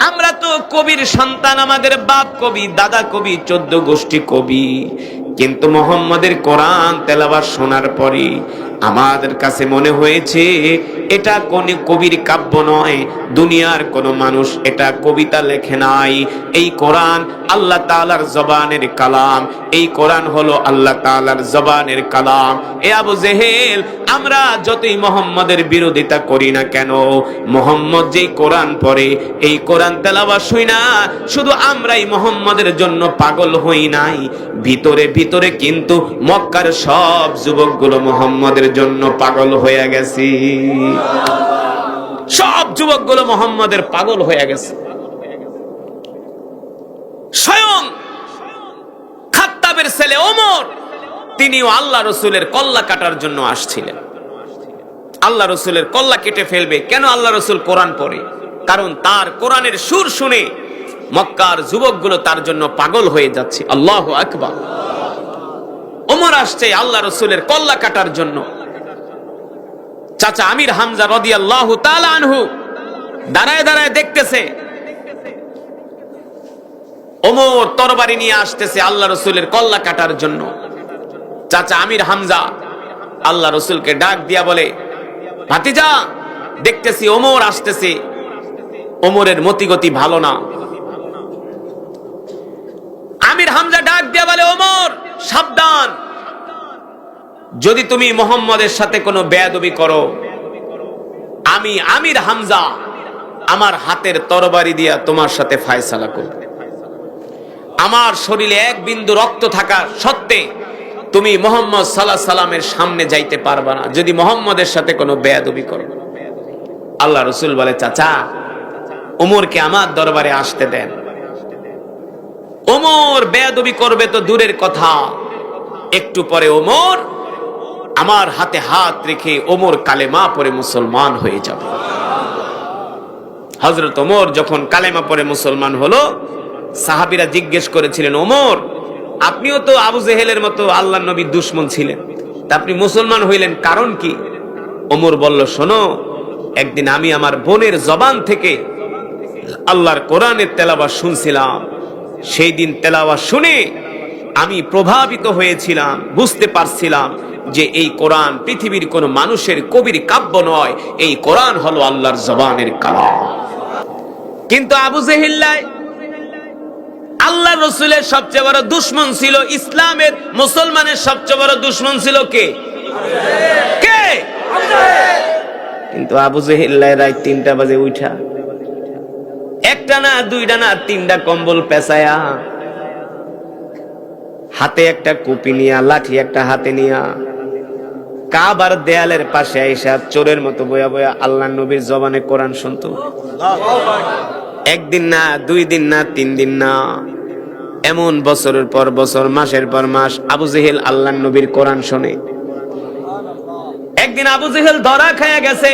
আমরা তো কবির সন্তান, আমাদের বাপ কবি, দাদা কবি, 14 গোষ্ঠী কবি, কিন্তু মুহাম্মদের কোরআন তেলাওয়াত শোনার পরে আমাদের কাছে মনে হয়েছে এটা কোন কবির কাব্য নয়, দুনিয়ার কোন মানুষ এটা কবিতা লেখে নাই। এই কোরআন আল্লাহ তাআলার জবানের কালাম, এই কোরআন হলো আল্লাহ তাআলার জবানের কালাম। এ আবু জেহেল, আমরা যতই মুহাম্মদের বিরোধিতা করি না কেন, মুহাম্মদ যেই কোরআন পড়ে, এই কোরআন তেলাওয়াত শুই না, শুধু আমরাই মুহাম্মদের জন্য পাগল হই নাই, ভিতরে ভিতরে কিন্তু মক্কার সব যুবকগুলো মুহাম্মদের জন্য পাগল হয়ে গেছে। সব যুবকগুলো মুহাম্মদের পাগল হয়ে গেছে। স্বয়ং খাত্তাবের ছেলে ওমর, তিনিও আল্লাহ রসুলের কল্লা কাটার জন্য আসছিলেন। আল্লাহ রসুলের কল্লা কেটে ফেলবে কেন? আল্লাহ রসুল কোরআন পড়ে, কারণ তার কোরআনের সুর শুনে মক্কার যুবকগুলো তার জন্য পাগল হয়ে যাচ্ছে। আল্লাহু আকবার। ওমর আসছে আল্লাহ রসুলের কল্লা কাটার জন্য। চাচা আমির হামজা রাদিয়াল্লাহু তাআলা আনহু দাঁড়ায় দাঁড়ায় দেখতেছে ওমর তরবারি নিয়ে আসতেছে আল্লাহ রসুলের কল্লা কাটার জন্য। চাচা আমির হামজা আল্লাহ রসুলকে ডাক দিয়া বলে, ভাতিজা, দেখতেছি ওমর আসতেছে, ওমরের মতিগতি ভালো না। আমির হামজা ডাক দিয়া বলে, ওমর সাবধান, যদি তুমি মুহাম্মদের সাথে কোনো বেয়াদবি করো, আমি আমির হামজা আমার হাতের তরবারি দিয়া তোমার সাথে ফায়সালা করব। আমার শরীরে এক বিন্দু রক্ত থাকা সত্ত্বে তুমি মুহাম্মদ সাল্লাল্লাহু আলাইহি সাল্লামের সামনে যাইতে পারবা না যদি মুহাম্মদের সাথে কোনো বেয়াদবি করো। আল্লাহ রাসূল বলে, চাচা ওমরকে আমার দরবারে আসতে দেন। ওমর বেয়াদবি করবে তো দূরের কথা, একটু পরে ওমর আমার হাতে হাত রেখে ওমর কালেমা পড়ে মুসলমান হয়ে যাবে। হযরত ওমর যখন কালেমা পড়ে মুসলমান হলো, সাহাবীরা জিজ্ঞেস করেছিলেন, ওমর আপনিও তো আবু জেহেলের মতো আল্লাহর নবীর দুশমন ছিলেন, তা আপনি মুসলমান হইলেন কারণ কি? ওমর বলল, শোনো, একদিন আমি আমার বোনের জবান থেকে আল্লাহর কোরআনের তেলাওয়াত শুনছিলাম, সেই দিন তেলাওয়াত শুনে আমি প্রভাবিত হয়েছিলাম, বুঝতে পারছিলাম যে এই কোরআন পৃথিবীর কোন মানুষের কবির কাব্য নয়, এই কোরআন হলো আল্লাহর জবানের কালাম। কিন্তু আবু জেহেল আল্লাহ রসুলের সবচেয়ে বড় দুশ্মন ছিল, ইসলামের মুসলমানের সবচেয়ে বড় দুশ্মন ছিল কে? কে? কিন্তু আবু জেহেল রাত 3টা বাজে উঠা, একটা না দুইটা না তিনটা কম্বল পেঁচায়া, হাতে একটা কুপি নিয়া, লাঠি একটা হাতে নিয়া, কাবার দেয়ালের পাশে আইসা চোরের মতো বয়া বয়া আল্লাহ নবীর জবানে কোরআন শুনতো। একদিন না, 2 দিন না, 3 দিন না, এমন বছরের পর বছর, মাসের পর মাস আবু জেহেল আল্লাহ নবীর কোরআন শোনে। একদিন আবু জেহেল ধরা খায়া গেছে,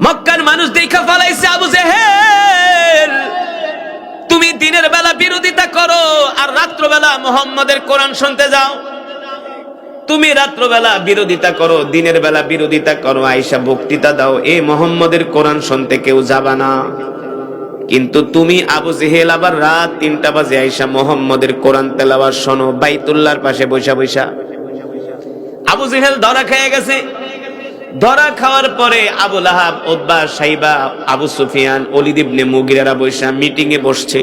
মক্কার মানুষ দেখা ফলাইছে, আবু জেহেল তুমি দিনের বেলা বিরোধিতা করো আর রাত্রবেলা মুহাম্মাদের কোরআন শুনতে যাও। তুমি রাত্রবেলা বিরোধিতা করো, দিনের বেলা বিরোধিতা করো, আয়েশা বক্তৃতা দাও, এ মুহাম্মাদের কোরআন শুনতে কেউ যাবা না। কিন্তু তুমি আবু জেহেল আবার রাত 3টা বাজে আয়েশা মুহাম্মাদের কোরআন তেলাওয়াত শোনো বাইতুল্লাহর পাশে বৈশা বৈশা। আবু জেহেল ধরা খেয়ে গেছে। ধরা খাওয়ার পরে আবু লাহাব, উতবা, সাইবা, আবু সুফিয়ান, ওলীদ ইবনে মুগিরারা বৈশা মিটিং এ বসছে।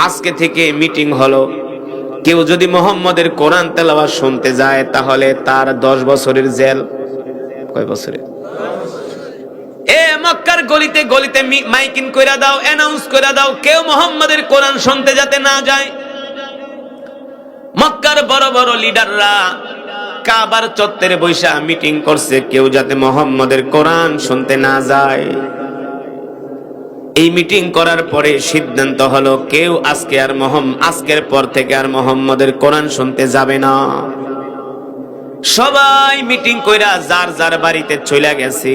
আজকে থেকে মিটিং হলো, কেউ যদি মুহাম্মাদের কোরআন তেলাওয়াত শুনতে যায় তাহলে তার 10 বছরের জেল। কয় বছরের? এ মক্কার গলিতে গলিতে মাইকিং কইরা দাও, অ্যানাউন্স কইরা দাও, কেউ মুহাম্মাদের কোরআন শুনতে যাতে না যায়। মক্কার বড় বড় লিডাররা কাবার চত্বরে বৈশা মিটিং করছে, কেউ যাতে মুহাম্মাদের কোরআন শুনতে না যায়। এই মিটিং করার পরে সিদ্ধান্ত হলো কেউ আজকের পর থেকে আর মুহাম্মাদের কোরআন শুনতে যাবে না। সবাই মিটিং কইরা যার যার বাড়িতে চলে গেছে।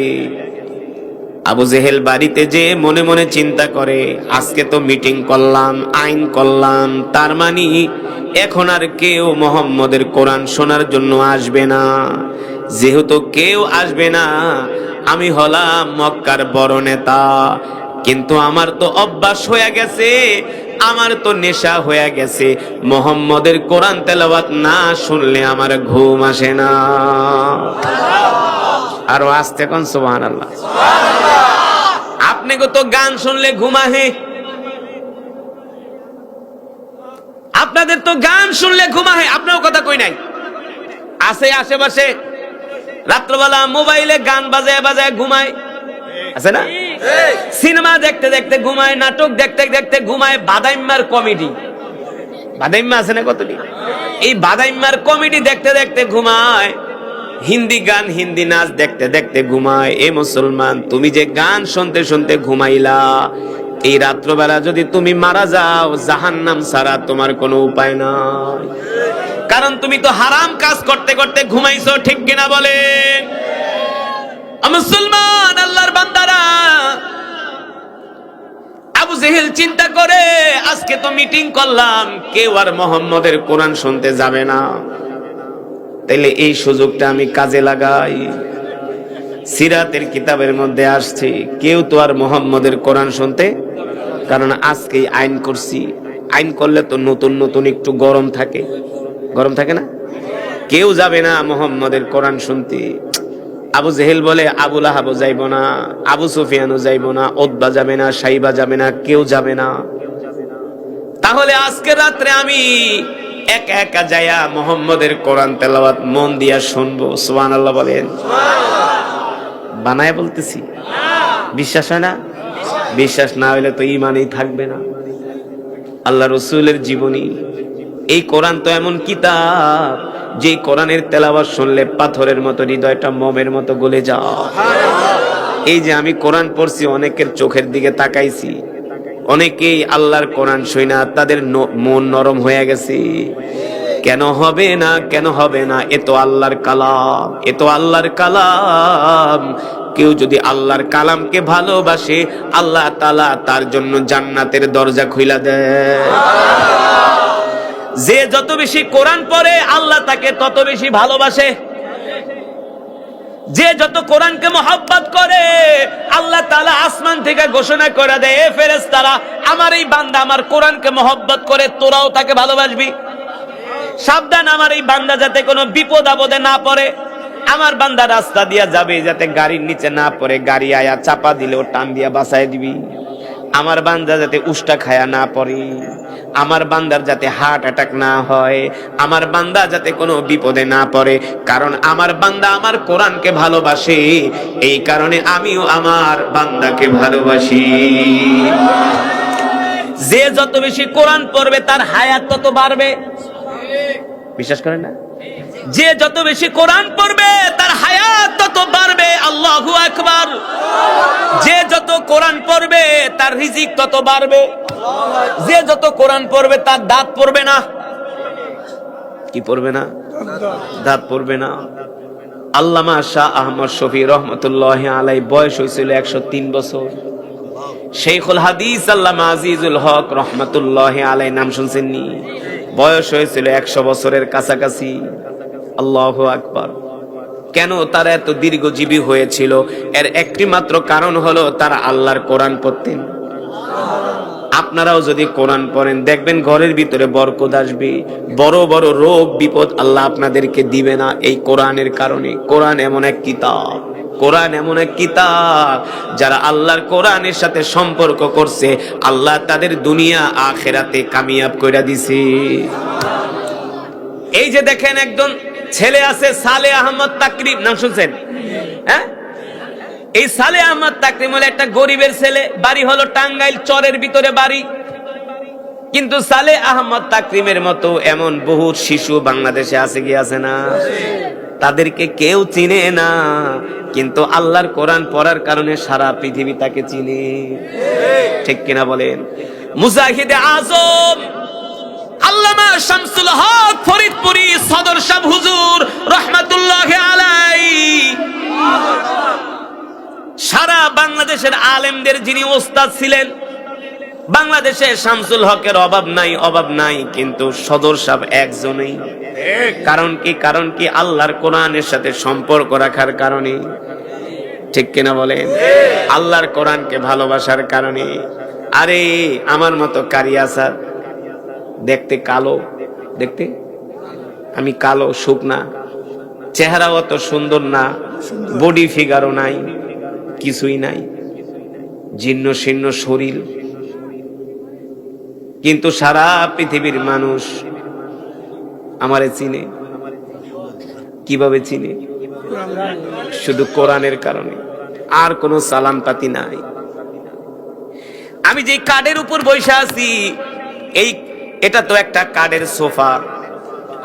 আবু জেহেল বাড়িতে যে মনে মনে চিন্তা করে, আজকে তো মিটিং করলাম, আইন করলাম, তার মানে এখন আর কেউ মুহাম্মাদের কোরআন শোনার জন্য আসবে না। যেহেতু কেউ আসবে না, আমি হলাম মক্কার বড় নেতা, কিন্তু আমার তো অভ্যাস হয়ে গেছে, আমার তো নেশা হয়ে গেছে, মুহাম্মাদের কোরআন তেলাওয়াত না শুনলে আমার ঘুম আসে না। আরো আস্তে কোন সুবহানাল্লাহ। আপনাকে তো গান শুনলে ঘুম আসে, আপনাদের তো গান শুনলে ঘুম আসে, আপনার কথা কই নাই। আছে আশেপাশে রাত্রবেলা মোবাইলে গান বাজায় বাজায় ঘুমায়, আছে না? সিনেমা দেখতে দেখতে ঘুমায়, নাটক দেখতে দেখতে ঘুমায়, বাদাইম্মার কমেডি, বাদাইম্মা আছে না কতটি, এই বাদাইম্মার কমেডি দেখতে দেখতে ঘুমায়, হিন্দি গান হিন্দি নাচ দেখতে দেখতে ঘুমায়। এ মুসলমান, তুমি যে গান শুনতে শুনতে ঘুমাইলা, এই রাত্রবেলা যদি তুমি মারা যাও, জাহান্নাম ছাড়া তোমার কোনো উপায় নাই। কারণ তুমি তো হারাম কাজ করতে করতে ঘুমাইছো, ঠিক কিনা বলেন? মুসলমান আল্লাহর বান্দারা, আবু জেহেল চিন্তা করে, আজকে তো মিটিং করলাম, কেউ আর মুহাম্মাদের কোরআন শুনতে যাবে না, তাইলে এই সুযোগটা আমি কাজে লাগাই। সিরাতের কিতাবের মধ্যে আসছে, কেউ তো আর মুহাম্মাদের কোরআন শুনতে, কারণ আজকে আইন করছি, আইন করলে তো নতুন নতুন একটু গরম থাকে, গরম থাকে না, কেউ যাবে না মুহাম্মাদের কোরআন শুনতে। আবু জেহেল বলে, আবু লাহাবও যাইব না, আবু সুফিয়ানও যাইব না, উতবা যাবে না, সাইবা যাবে না, কেউ যাবে না। তাহলে আজকে রাত্রে আমি একা একা যায়া মুহাম্মাদের কোরআন তেলাওয়াত মন দিয়া শুনবো। সুবহানাল্লাহ বলেন। বানায় বলতেছি, বিশ্বাস হয় না? বিশ্বাস না হইলে তো ঈমানই থাকবে না। আল্লাহ রাসূলের জীবনী, এই কোরআন তো এমন কিতাব, যে কোরআনের তেলাওয়াত শুনলে পাথরের মতো হৃদয়টা মোমের মতো গলে যায়। এই যে আমি কোরআন পড়ছি, অনেকের চোখের দিকে তাকাইছি, অনেকেই আল্লাহর কোরআন শুনা তাদের মন নরম হয়ে গেছে। কেন হবে না, কেন হবে না? এ তো আল্লাহর কালাম, এ তো আল্লাহর কালাম। কেউ যদি আল্লাহর কালামকে ভালোবাসে, আল্লাহ তাআলা তার জন্য জান্নাতের দরজা খুইলা দেয়। যে যত বেশি কোরআন পড়ে, আল্লাহ তাকে তত বেশি ভালোবাসে। যে যত কোরআনকে মহব্বত করে আল্লাহ তাআলা আসমান থেকে ঘোষণা করে দেয়, এ ফেরেশতারা আমার এই বান্দা আমার কোরআনকে মহব্বত করে, তোরাও তাকে ভালোবাসবি। সাবধান, আমার এই বান্দা যাতে কোনো বিপদ আপদে না পড়ে। আমার বান্দা রাস্তা দিয়া যাবে যাতে গাড়ির নিচে না পড়ে, গাড়ি আয়া চাপা দিলেও টান দিয়া বাঁচায় দিবি। আমার বান্দা যাতে উষ্টা খায়া না পড়ে, আমার বান্দার যাতে হার্ট অ্যাটাক না হয়, আমার বান্দা যাতে কোনো বিপদে না পড়ে। কারণ আমার বান্দা আমার কোরআনকে ভালোবাসে, এই কারণে আমিও আমার বান্দাকে ভালোবাসি। যে যত বেশি কোরআন পড়বে তার হায়াত তত বাড়বে। বিশ্বাস করেন না? যে যত বেশি কোরআন পড়বে তার হায়াত তত বাড়বে। আল্লাহু আকবার। যে যত কোরআন পড়বে তার রিজিক তত বাড়বে। যে যত কোরআন পড়বে তার দাঁত পড়বে না। কি পড়বে না? দাঁত পড়বে না। আল্লামা শাহ আহমদ শফি রহমতুল্লাহি আলাইহি বয়স হয়েছিল 103 বছর। শেখুল হাদিস আল্লামা আজিজুল হক রহমতুল্লাহি আলাইহি নাম শুনছেন নি? বয়স হয়েছিল 100 বছরের কাছাকাছি। আল্লাহু আকবার। কেন তারা এত দীর্ঘজীবী হয়েছিল? এর একটি মাত্র কারণ হলো তারা আল্লাহর কোরআন পড়তেন। আপনারাও যদি কোরআন পড়েন দেখবেন ঘরের ভিতরে বরকত আসবে, বড় বড় রোগ বিপদ আল্লাহ আপনাদেরকে দিবে না এই কোরআনের কারণে। কোরআন এমন এক কিতাব, কোরআন এমন এক কিতাব যারা আল্লাহর কোরআনের সাথে সম্পর্ক করছে আল্লাহ তাদের দুনিয়া আখিরাতে কামিয়াব কইরা দিছে। এই যে দেখেন একজন ছেলে আছে সালে আহমদ তাকরিম, নাম শুনছেন? হ্যাঁ, এই সালে আহমদ তাকরিম হলো একটা গরিবের ছেলে, বাড়ি হলো টাঙ্গাইল চরের ভিতরে বাড়ি। কিন্তু সালে আহমদ তাকরিমের মতো এমন বহু শিশু বাংলাদেশে আছে কি আছে না? তাদেরকে কেউ চিনে না, কিন্তু আল্লাহর কোরআন পড়ার কারণে সারা পৃথিবী তাকে চিনে। ঠিক কিনা বলেন? মুজাহিদে আজম আল্লামা শামসুল হক ফরিদপুরি সদর শাহ হুজুর রহমাতুল্লাহি আলাইহি সারা বাংলাদেশের আলেমদের যিনি ওস্তাদ ছিলেন। বাংলাদেশে শামসুল হকের অভাব নাই, অভাব নাই, কিন্তু সদর সাহেব একজনই। কারণ কি? কারণ কি? আল্লাহর কোরআনের সাথে সম্পর্ক রাখার কারণে। ঠিক কিনা বলেন? আল্লাহর কোরআনকে ভালোবাসার কারণে। আরে আমার মতো কারি আসাদ দেখতে কালো, দেখতে আমি কালো, শুকনা, চেহারাও অত সুন্দর না, বডি ফিগারও নাই, কিছুই নাই, জীর্ণ শীর্ণ শরীর, কিন্তু সারা পৃথিবীর মানুষ আমারে চিনে। কিভাবে চিনে? শুধু কোরআনের কারণে, আর কোনো সালাম পাতি নাই। আমি যে কার্ডের উপর বসে আছি এটা তো একটা কার্ডের সোফা।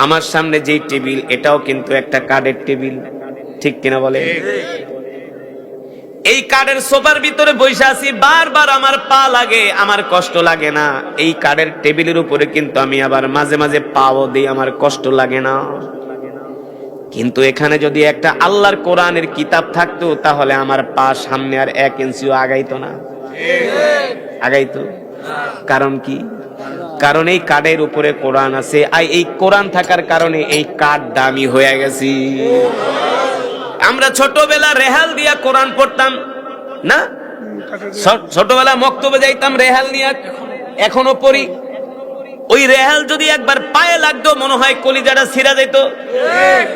আমার সামনে যেই টেবিল এটাও কিন্তু একটা কার্ডের টেবিল। ঠিক কিনা বলে? এই কার্ডের সোফার ভিতরে বসে আছি, বারবার আমার পা লাগে, আমার কষ্ট লাগে না। এই কার্ডের টেবিলের উপরে কিন্তু আমি আবার মাঝে মাঝে পাও দিই, আমার কষ্ট লাগে না। কিন্তু এখানে যদি একটা আল্লাহর কোরআনের কিতাব থাকতো তাহলে আমার পা সামনে আর 1 ইঞ্চিও আগাইতো না। আগাইতো? কারণ কি? কারণ এই কার্ডের উপরে কোরআন আছে, আর এই কোরআন থাকার কারণে এই কার্ড দামি হয়ে গেছে। আমরা ছোটবেলা রেহাল দিয়া কোরআন পড়তাম না? ছোটবেলা মক্তবে যাইতাম রেহাল নিয়ে, এখনো পড়ি। ওই রেহাল যদি একবার পায়ে লাগতো মনে হয় কলিজাটা ছিঁড়া যেত।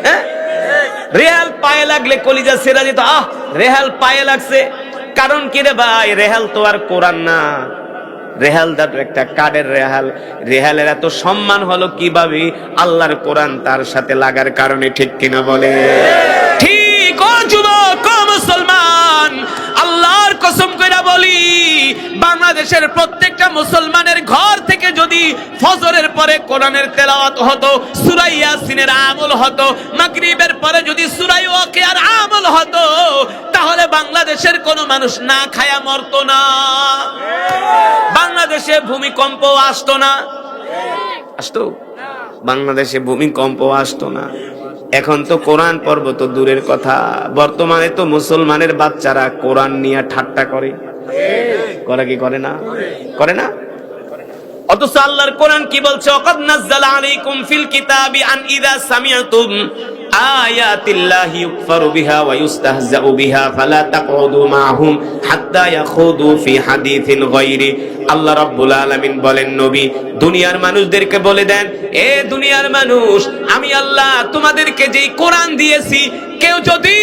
হ্যাঁ, রেহাল পায়ে লাগলে কলিজা ছিঁড়া যেত। রেহাল পায়ে লাগছে, কারণ কি রে ভাই? রেহাল তো আর কোরআন না, রেহাল দা একটা কার্ডের রেহাল। রেহালের এত সম্মান হলো কিভাবে? আল্লাহর কোরআন তার সাথে লাগার কারণে। ঠিক কিনা বলে? ঠিক। ও যুবক, ও মুসলমান, আল্লাহর কসম কইরা বলি, বাংলাদেশের প্রত্যেকটা মুসলমানের ঘর থেকে যদি ফজরের পরে কোরআনের তেলাওয়াত হতো, সূরা ইয়াসিনের আমল হতো, মাগরিবের পরে যদি সূরা ওয়াকিয়ার আমল হতো, তাহলে বাংলাদেশের কোন মানুষ না খায়া মরতো না। বাংলাদেশে ভূমিকম্প আসতো না। আসতো? বাংলাদেশে ভূমিকম্প আসতো না। এখন তো কোরআন পর্ব তো দূরের কথা, বর্তমানে তো মুসলমানের বাচ্চারা কোরআন নিয়ে ঠাট্টা করে। করে কি করে না? করে না? অথচ আল্লাহর কোরআন কি বলছে? ওয়াকাদ নাযালা আলাইকুম ফিল কিতাবি আন ইযা সামিআতুম আয়াতিল্লাহি ইউকফারু বিহা ওয়া ইউস্তাহজাউ বিহা ফালা তাকউদু মাআহুম হাত্তা ইয়াখুদু ফি হাদিসিন গায়রি। আল্লাহ রাব্বুল আলামিন বলেন, নবী দুনিয়ার মানুষদেরকে বলে দেন, এ দুনিয়ার মানুষ, আমি আল্লাহ তোমাদেরকে যেই কোরআন দিয়েছি, কেউ যদি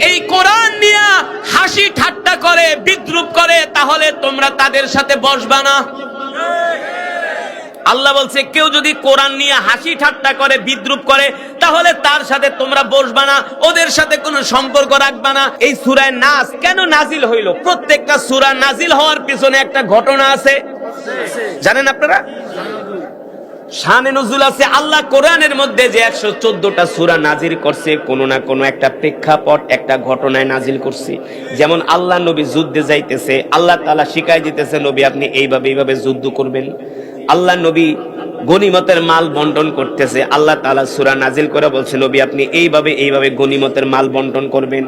এই কোরআন নিয়ে হাসি ঠাট্টা করে, বিদ্রূপ করে, তাহলে তোমরা তাদের সাথে বসবা না। আল্লাহ বলছে, কেউ যদি কোরআন নিয়ে হাসি ঠাট্টা করে, বিদ্রূপ করে, তাহলে তার সাথে তোমরা বসবা না, ওদের সাথে কোনো সম্পর্ক রাখবা না। এই সূরা নাস কেন নাজিল হইল? প্রত্যেকটা সূরা নাজিল হওয়ার পিছনে একটা ঘটনা আছে, জানেন আপনারা? শানে নজুল আছে। আল্লাহ কোরআনের মধ্যে যে 114টা সূরা নাজিল করছে, কোনো না কোনো একটা প্রেক্ষাপট, একটা ঘটনায় নাজিল করছে। যেমন আল্লাহ নবী যুদ্ধে যাইতেছে, আল্লাহ তাআলা শিখাই দিতেছে, নবী আপনি এইভাবে এইভাবে যুদ্ধ করবেন। আল্লাহ নবী গনিমতের মাল বন্টন করতেছে, আল্লাহ তাআলা সূরা নাজিল করে বলছে, নবী আপনি এইভাবে এইভাবে গনিমতের মাল বন্টন করবেন।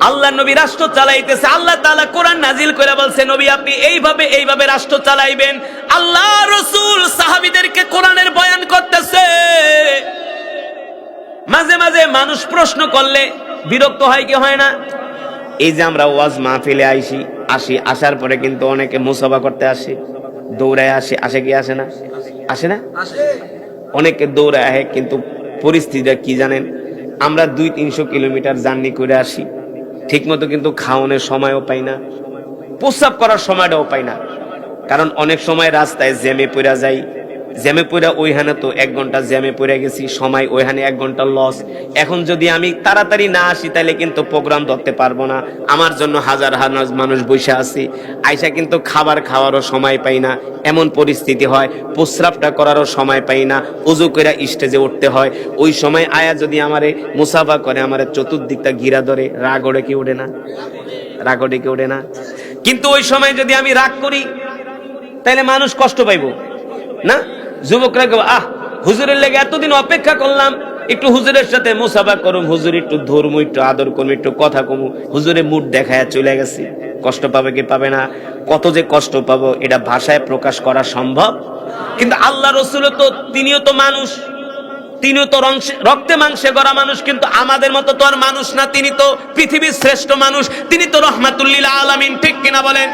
আল্লাহ নবী রাষ্ট্র চালাইতেছে, আল্লাহ তাআলা কোরআন নাজিল করে বলছে, নবী আপনি এইভাবে এইভাবে রাষ্ট্র চালাইবেন। আল্লাহ রাসূল সাহাবীদেরকে কোরআনের বয়ান করতেছে। মাঝে মাঝে মানুষ প্রশ্ন করলে বিরক্ত হয় কি হয় না? এই যে আমরা ওয়াজ মাহফিলে আসার পরে কিন্তু অনেকে মুসাফা করতে আসে, দৌড়ায় আসে কি আসে না? আসে না? অনেকে দৌড়ায় আসে, কিন্তু পরিস্থিতিটা কি জানেন? আমরা 200-300 কিলোমিটার জার্নি করে আসি, ঠিক মতো কিন্তু খাওয়ানোর সময়ও পাই না, প্রস্রাব করার সময়টাও পাই না। কারণ অনেক সময় রাস্তায় জ্যামে পড়া যাই, জ্যামে পড়া ওইখানে তো 1 ঘন্টা জ্যামে পড়ে গেছি, সময় ওইখানে 1 ঘন্টা লস। এখন যদি আমি তাড়াতাড়ি না আসি, তাহলে কিন্তু প্রোগ্রাম ধরতে পারবো না। আমার জন্য হাজার হাজার মানুষ বসে আছে, আইসা কিন্তু খাবার খাওয়ারও সময় পাই না, এমন পরিস্থিতি হয়। প্রস্রাবটা করারও সময় পাই না, উজু করে স্টেজে উঠতে হয়। ওই সময় আয়া যদি আমারে মুসাফা করে, আমারে চতুর্দিকটা ঘিরা ধরে, রাগ ওড়ে কি ওঠে না? রাগ ওঠে কি ওঠে না? কিন্তু ওই সময় যদি আমি রাগ করি, তাহলে মানুষ কষ্ট পাইব না? যুবকরা হুজুরের লেগে এতদিন অপেক্ষা করলাম, একটু হুজুরের সাথে মুসাফা করুম, হুজুর একটু ধর্ম, একটু আদর করুম, একটু কথা কমু, হুজুরের মুড দেখায় চলে গেছি। কষ্ট পাবে কি পাবে না? কত যে কষ্ট পাবো এটা ভাষায় প্রকাশ করা সম্ভব? কিন্তু আল্লাহ রাসূল তো, তিনিও তো মানুষ, তিনিও তো রক্তে মাংসে গড়া মানুষ, কিন্তু আমাদের মতো তো আর মানুষ না। তিনি তো পৃথিবীর শ্রেষ্ঠ মানুষ, তিনি তো রহমাতুল লিল আলামিন, ঠিক কিনা বলেন?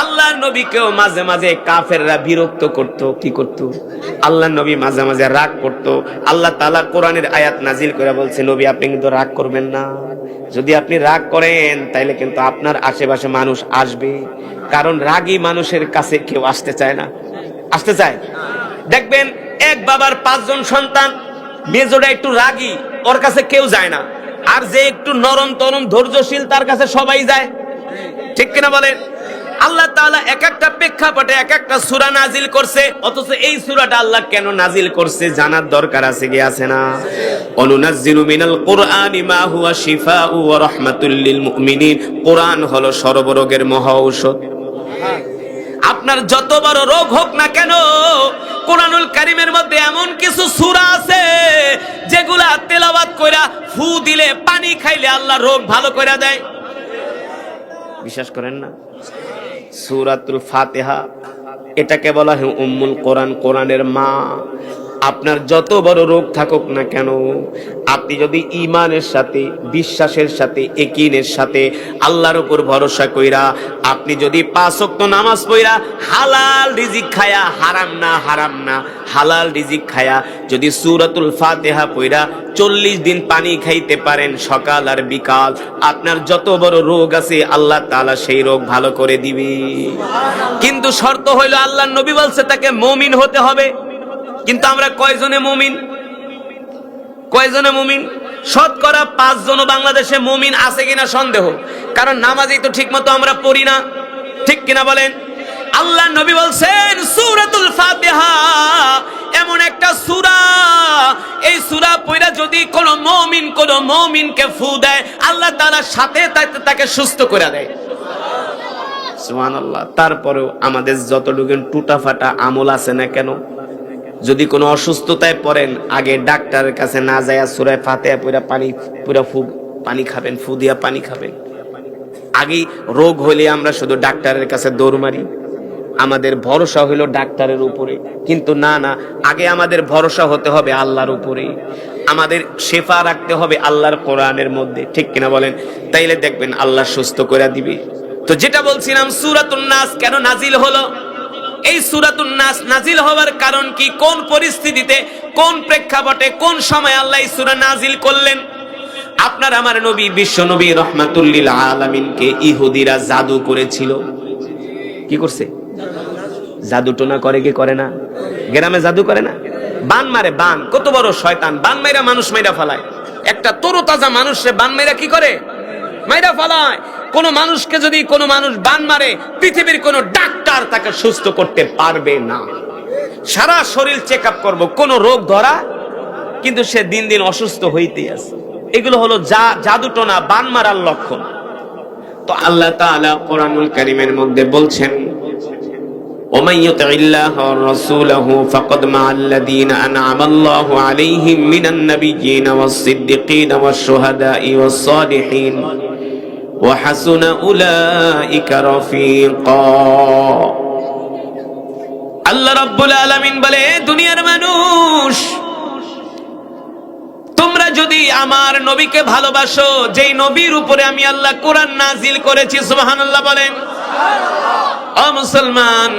আল্লাহর নবীকেও মাঝে মাঝে কাফেররা বিরক্ত করত। কি করত? আল্লাহর নবী মাঝে মাঝে রাগ করত। আল্লাহ তাআলা কোরআনের আয়াত নাজিল করে বলছে, নবী আপনি কিন্তু রাগ করবেন না। যদি আপনি রাগ করেন, তাহলে কিন্তু আপনার আশেপাশে মানুষ আসবে। কারণ রাগী মানুষের কাছে কেউ আসতে চায় না। আসতে চায়? দেখবেন এক বাবার 5 জন সন্তান, মেজোটা একটু রাগী, ওর কাছে কেউ যায় না। আর যে একটু নরম তরম ধৈর্যশীল, তার কাছে সবাই যায়, ঠিক কিনা বলেন? আল্লাহ তাআলা এক একটা প্রেক্ষাপটে এক একটা সূরা নাজিল করছে, অথচ এই সূরাটা আল্লাহ কেন নাজিল করছে জানার দরকার আছে কি আছে না? অনুনাজ্জিলু মিনাল কুরআনি মা হুয়া শিফাউ ওয়া রাহমাতুল লিল মুমিনিন। কোরআন হলো সর্বরোগের মহা ঔষধ। আপনার যত বড় রোগ হোক না কেন, কোরআনুল কারীমের মধ্যে এমন কিছু সূরা আছে যেগুলা তেলাওয়াত কইরা ফু দিলে, পানি খাইলে আল্লাহ রোগ ভালো কইরা দেয়। বিশ্বাস করেন না? সূরাতুল ফাতিহা, এটাকে বলা হয় উম্মুল কোরআন, কোরআনের মা। আপনার যত বড় রোগ থাকুক না কেন, আপনি যদি ঈমানের সাথে, বিশ্বাসের সাথে, ইয়াকিনের সাথে, আল্লাহর উপর ভরসা কইরা, আপনি যদি 5 ওয়াক্ত নামাজ পড়া, হালাল রিজিক খায়া, হারাম না হালাল রিজিক খায়া, যদি সূরাতুল ফাতিহা পড়া 40 দিন পানি খাইতে পারেন সকাল আর বিকাল, আপনার যত বড় রোগ আছে আল্লাহ তাআলা সেই রোগ ভালো করে দিবে। কিন্তু শর্ত হইল, আল্লাহর নবী বলছে তাকে মুমিন হতে হবে। কিন্তু আমরা কয়জনে মুমিন? শতকরা 5 জন বাংলাদেশে মুমিন আছে কিনা সন্দেহ, কারণ নামাজই তো ঠিক মতো আমরা পড়ি না, ঠিক কিনা বলেন? আল্লাহ নবী বলছেন সূরাতুল ফাতিহা এমন একটা সূরা, এই সূরা পড়া যদি কোন মুমিনকে ফু দেয়, আল্লাহ তাআলা সাথে তাকে সুস্থ করে দেয়। সুবহানাল্লাহ। তারপরেও আমাদের যতটুকু টুটাফাটা আমল আছে না কেন, যদি কোনো অসুস্থতায় পড়েন, আগে ডাক্তারের কাছে না যায় সূরা ফাতিহা পড়া পানি খাবেন, ফু দিয়া পানি খাবেন। আগে রোগ হলে আমরা শুধু ডাক্তারের কাছে দৌড় মারি, আমাদের ভরসা হইল ডাক্তারের উপরে। কিন্তু না, আগে আমাদের ভরসা হতে হবে আল্লাহর উপরে। আমাদের শেফা রাখতে হবে আল্লাহর কোরআনের মধ্যে, ঠিক কিনা বলেন? তাইলে দেখবেন আল্লাহ সুস্থ করে দিবে। তো যেটা বলছিলাম, সূরাতুন নাস কেন নাজিল হলো? এই সূরাতুন নাস নাজিল হওয়ার কারণ কি? কোন পরিস্থিতিতে, কোন প্রেক্ষাপটে, কোন সময় আল্লাহ এই সূরা নাজিল করলেন? আপনার আমার নবী, বিশ্ব নবী রাহমাতুল লিল আলামিনকে ইহুদিরা জাদু করেছিল। কি করছে? জাদু টোনা করে কি করে না? গ্রামে জাদু করে না? বান মারে, বান। কত বড় শয়তান! বান মাইরা মানুষ মাইরা ফেলায়। একটা তরতাজা মানুষে বান মাইরা কি করে? মাইরা ফেলায়। কোন মানুষকে যদি কোন মানুষ বান মারে, পৃথিবীর কোন ডাক্তার তাকে সুস্থ করতে পারবে না। সারা শরীর চেক আপ করবো, কোন রোগ ধরা, কিন্তু সে দিন দিন অসুস্থ হইতেই আছে। এগুলো হলো জাদু টোনা, বান মারার লক্ষণ। তো আল্লাহ তাআলা কোরআনুল কারীমের মধ্যে বলছেন, ومن يطع الله ورسوله فقد مع الذين أنعم الله عليهم من النبيين والصديقين والشهداء والصالحين وحسن أولئك رفيقا। আল্লাহ রাব্বুল আলামিন বলে, দুনিয়ার মানুষ, তোমরা যদি আমার নবীকে ভালোবাসো, যেই নবীর উপরে আমি আল্লাহ কোরআন নাজিল করেছি, সুবহানাল্লাহ বলেন। ও মুসলমান,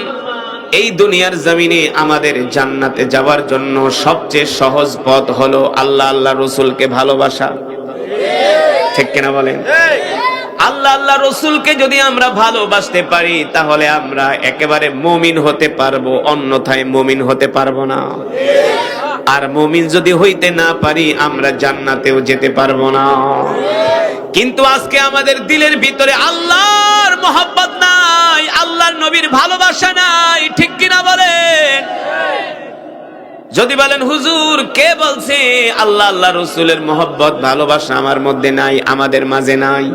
এই দুনিয়ার জমিনে আমাদের জান্নাতে যাওয়ার জন্য সবচেয়ে সহজ পথ হলো আল্লাহ আল্লাহ রসুলকে ভালোবাসা, ঠিক কিনা বলেন? আল্লাহ আল্লাহ রসুলকে যদি আমরা ভালোবাসতে পারি, তাহলে আমরা একেবারে মুমিন হতে পারবো, অন্যথায় মুমিন হতে পারবো না। আর মুমিন যদি হইতে না পারি, আমরা জান্নাতেও যেতে পারবো না। কিন্তু আজকে আমাদের দিলের ভিতরে আল্লাহর মহব্বত নাই, আল্লাহর নবীর ভালোবাসা নাই, ঠিক কিনা বলেন? যদি বলেন, হুজুর কে বলছে আল্লাহ আল্লাহ রসুলের মহব্বত ভালোবাসা আমার মধ্যে নাই, আমাদের মাঝে নাই?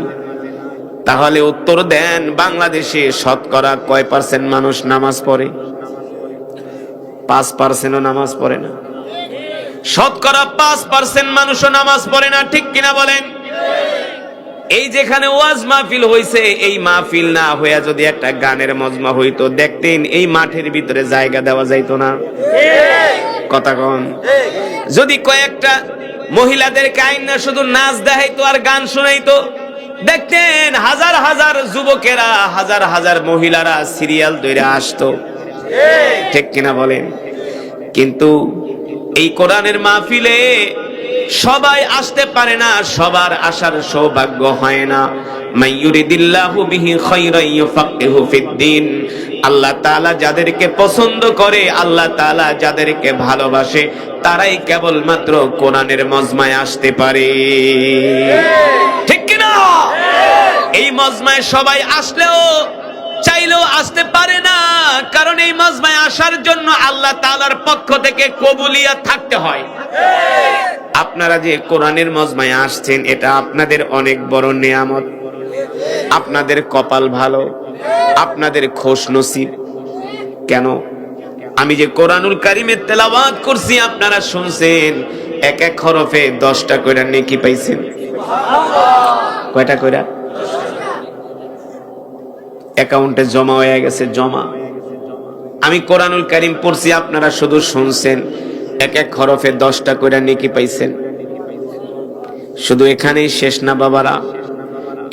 তাহলে উত্তর দেন, বাংলাদেশে শতকরা কয় পার্সেন্ট মানুষ নামাজ পড়ে? 5%ও নামাজ পড়ে না। শতকরা 5% মানুষও নামাজ পড়ে না, ঠিক কিনা বলেন? এই যেখানে ওয়াজ মাহফিল হইছে, এই মাহফিল না হইয়া যদি একটা গানের মজমা হইতো, দেখতেন এই মাঠের ভিতরে জায়গা দেওয়া যাইতো না। কথা কন। যদি কয়েকটা মহিলাদেরকে আইনা শুধু নাচ দেখাইতো আর গান শুনাইতো, দেখতেন হাজার হাজার যুবকেরা, হাজার হাজার মহিলারা সিরিয়াল ধরে আসতো, ঠিক কিনা বলেন? কিন্তু এই কোরআনের মাহফিলে সবাই আসতে পারে না, সবার আসার সৌভাগ্য হয় না। মাইয়ুরিদিল্লাহু বিহি খায়রান ইউফাক্কিহু ফিদ্দিন। আল্লাহ তাআলা যাদেরকে পছন্দ করে, আল্লাহ তাআলা যাদেরকে ভালোবাসে, তারাই কেবলমাত্র কোরআনের মজমায় আসতে পারে, ঠিক কিনা? এই মজমায় সবাই আসলেও, চাইলেও আসতে পারে না, কারণ এই মজমায় আসার জন্য আল্লাহ তাআলার পক্ষ থেকে কবুলিয়ত থাকতে হয়। আপনারা যে কোরআনের মজমায় আসছেন, এটা আপনাদের অনেক বড় নিয়ামত, আপনাদের কপাল ভালো, আপনাদের খোশ নসিব। কেন? আমি যে কোরআনুল কারীমের তেলাওয়াত করছি, আপনারা শুনছেন, এক এক হরফে 10টা কইরা নেকি পাইছেন। কয়টা কইরা? অ্যাকাউন্টে জমা হয়ে গেছে, জমা। আমি কোরআনুল কারীম পড়ছি, আপনারা শুধু শুনছেন, এক এক হরফে 10টা কইরা নেকি পাইছেন। শুধু এখানেই শেষ না বাবারা,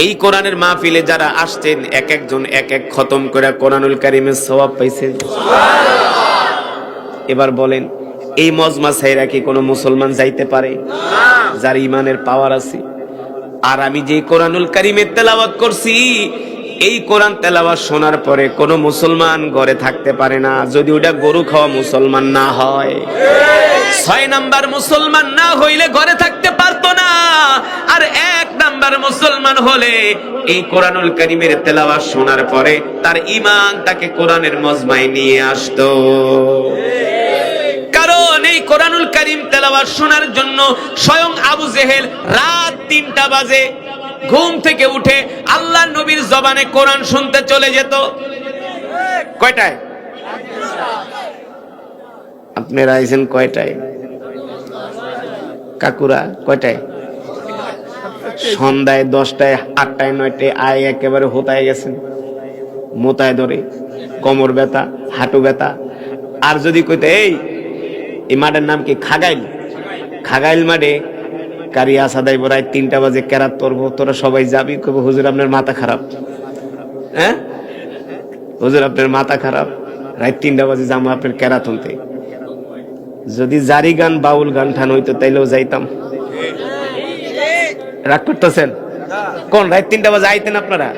এই কোরআনের মাহফিলে যারা আসছেন, এক একজন এক এক খতম করে কোরআনুল কারীমের সওয়াব পাইছেন। এবার বলেন, এই মজমা ছাইরা কি কোনো মুসলমান যাইতে পারে যার ইমানের পাওয়ার আছে? আর আমি যে কোরআনুল কারীমের তেলাওয়াত করছি, এই কোরআন তেলাওয়াত শোনার পরে কোনো মুসলমান ঘরে থাকতে পারে না, যদি ওটা গরু খাওয়া মুসলমান না হয়। 6 নাম্বার মুসলমান না হইলে ঘরে থাকতে পারতো না, আর 1 নাম্বার মুসলমান হলে এই কোরআনুল কারীমের তেলাওয়াত শোনার পরে তার ঈমান তাকে কোরআনের মজমায় নিয়ে আসতো। কারণ এই কোরআনুল কারীম তেলাওয়াত শোনার জন্য স্বয়ং আবু জেহেল রাত 3টা বাজে ঘুম থেকে উঠে আল্লাহর নবীর জবানে কোরআন শুনতে চলে যেত। কয়টায়? আপনারা আইছেন কয়টায়? কাকুরা কয়টায়? সন্ধ্যায় 10টায়, 8টায়, 9টায় আয় একেবারে হোতায় গেছেন, মোতায় ধরে, কোমর ব্যথা, হাঁটু ব্যথা। আর যদি কইতে এই মাঠের নাম কি? খাগাইল, খাগাইল মাঠে কারি আসাদাই রাত 3টা বাজে কেরাত পড়বো, তোরা সবাই যাবি, কব হুজুর আপনার মাথা খারাপ, হ্যাঁ হুজুর আপনার মাথা খারাপ, রাত 3টা বাজে যাবো আপনার কেরাত হতে। যদি জারি গান বাউল গান ঠান হইতো তাইলেও যাইতাম। রাগ করতেছেন? কোন রাত 3টা বাজে আইতেন আপনারা?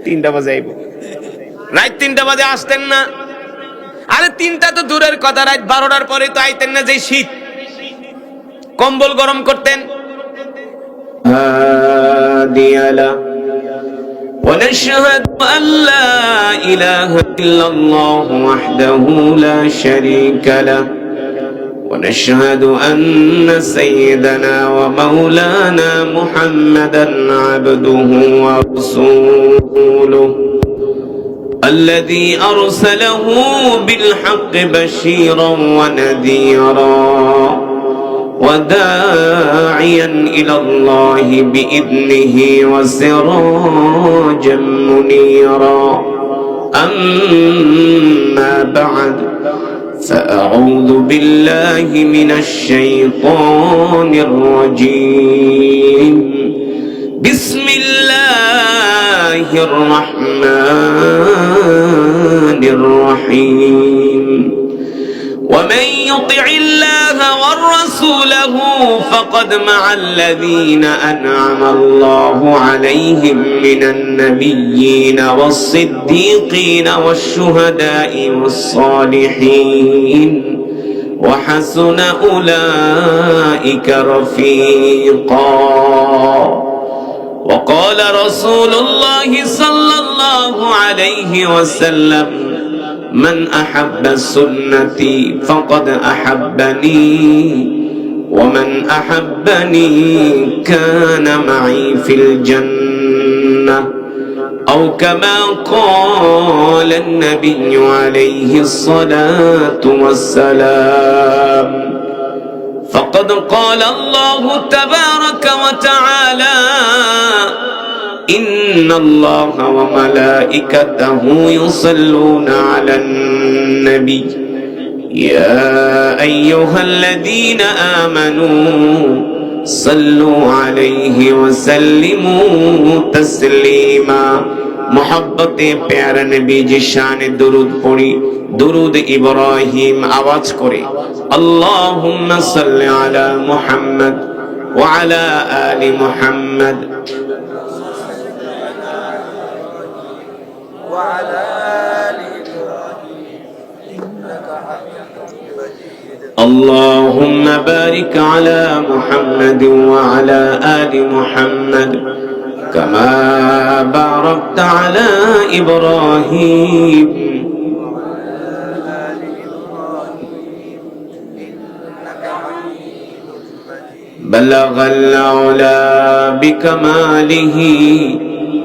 3টা বাজে আইব, রাত 3টা বাজে আসতেন না। আরে 3টা তো দূরের কথা, রাত 12টার পরে তো আইতেন না, যে শীত, কম্বল গরম করতেন। হাদিয়ালা ونشهد أن لا إله إلا الله وحده لا شريك له ونشهد أن سيدنا ومولانا محمدا عبده ورسوله الذي أرسله بالحق بشيرا ونذيرا وداعيا إلى الله بإذنه وسراجا منيرا أما بعد فأعوذ بالله من الشيطان الرجيم بسم الله الرحمن الرحيم ومن يطع الله ورسوله فقد مع الذين أنعم الله عليهم من النبيين والصديقين والشهداء والصالحين وحسن أولئك رفيقا وقال رسول الله صلى الله عليه وسلم من أحب سنتي فقد أحبني ومن أحبني كان معي في الجنة أو كما قال النبي عليه الصلاة والسلام فقد قال الله تبارك وتعالى إن الله وملائكته يصلون على النبي يا أيها الذين آمنوا صلوا عليه وسلموا تسليما محبت प्यारे नबी जी शान दुरूद पढ़ी दुरूद इब्राहिम आवाज करे अल्लाहुम्मा सल्लि अला मुहम्मद व अला आलि मुहम्मद اللهم بارك على محمد وعلى آل محمد كما باركت على إبراهيم بلغ العلا بكماله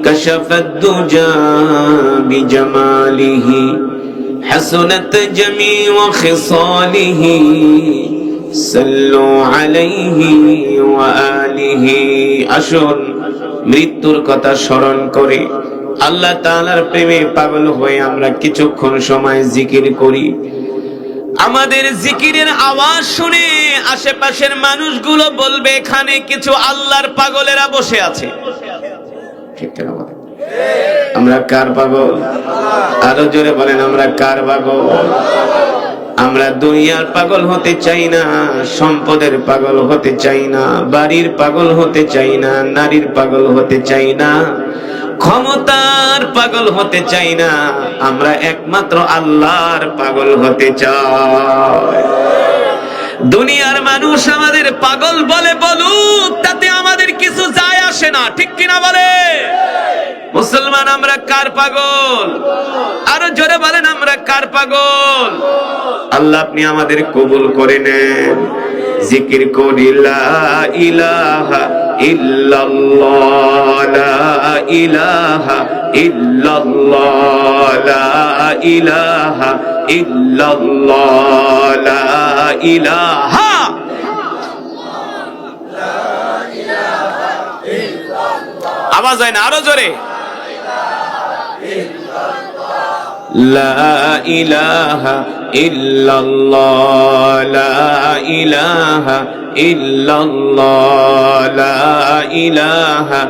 كشف الدجى بجماله حسنت جميع خصاله صلوا عليه وآله আসুন মৃত্যুর কথা স্মরণ করে আল্লাহ তাআলার প্রেমে পাগল হয়ে আমরা কিছুক্ষণ সময় জিকির করি। আমাদের জিকিরের আওয়াজ শুনে আশেপাশের মানুষগুলো বলবে এখানে কিছু আল্লাহর পাগলেরা বসে আছে। ঠিক ঠিক আমাদের আমরা কার পাগল? আরো জোরে বলেন আমরা কার পাগল? আমরা দুনিয়ার পাগল হতে চাই না, সম্পদের পাগল হতে চাই না, বাড়ির পাগল হতে চাই না, নারীর পাগল হতে চাই না, ক্ষমতার পাগল হতে চাই না, আমরা একমাত্র আল্লাহর পাগল হতে চাই। দুনিয়ার মানুষ আমাদের পাগল বলে বলুক, তাতে আমাদের কিছু যায় আসে না, ঠিক কিনা বলে? মুসলমান আমরা কার পাগল? আরো জোরে বলেন আমরা কার পাগল? আল্লাহ আপনি আমাদের কবুল করে নেন। জিকির করি লা ইলাহা ইল্লাল্লাহ, লা ইলাহা ইল্লাল্লাহ, লা ইলাহা ইল্লাল্লাহ, লা ইলাহা। আওয়াজ হয় না, আরো জোরে। লা ইলাহা ইল্লাল্লাহ লা ইলাহা ইল্লাল্লাহ লা ইলাহা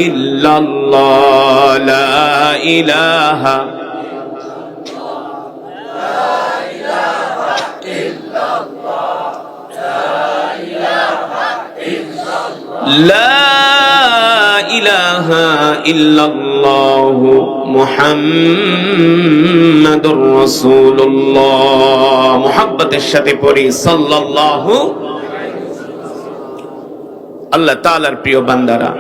ইল্লাল্লাহ লা ইলাহা লা ইলাহা ইল্লাল্লাহু মুহাম্মাদুর রাসূলুল্লাহ। মুহাব্বতের সাথে পড়ি সাল্লাল্লাহু। আল্লাহ তাআলার প্রিয় বান্দারা,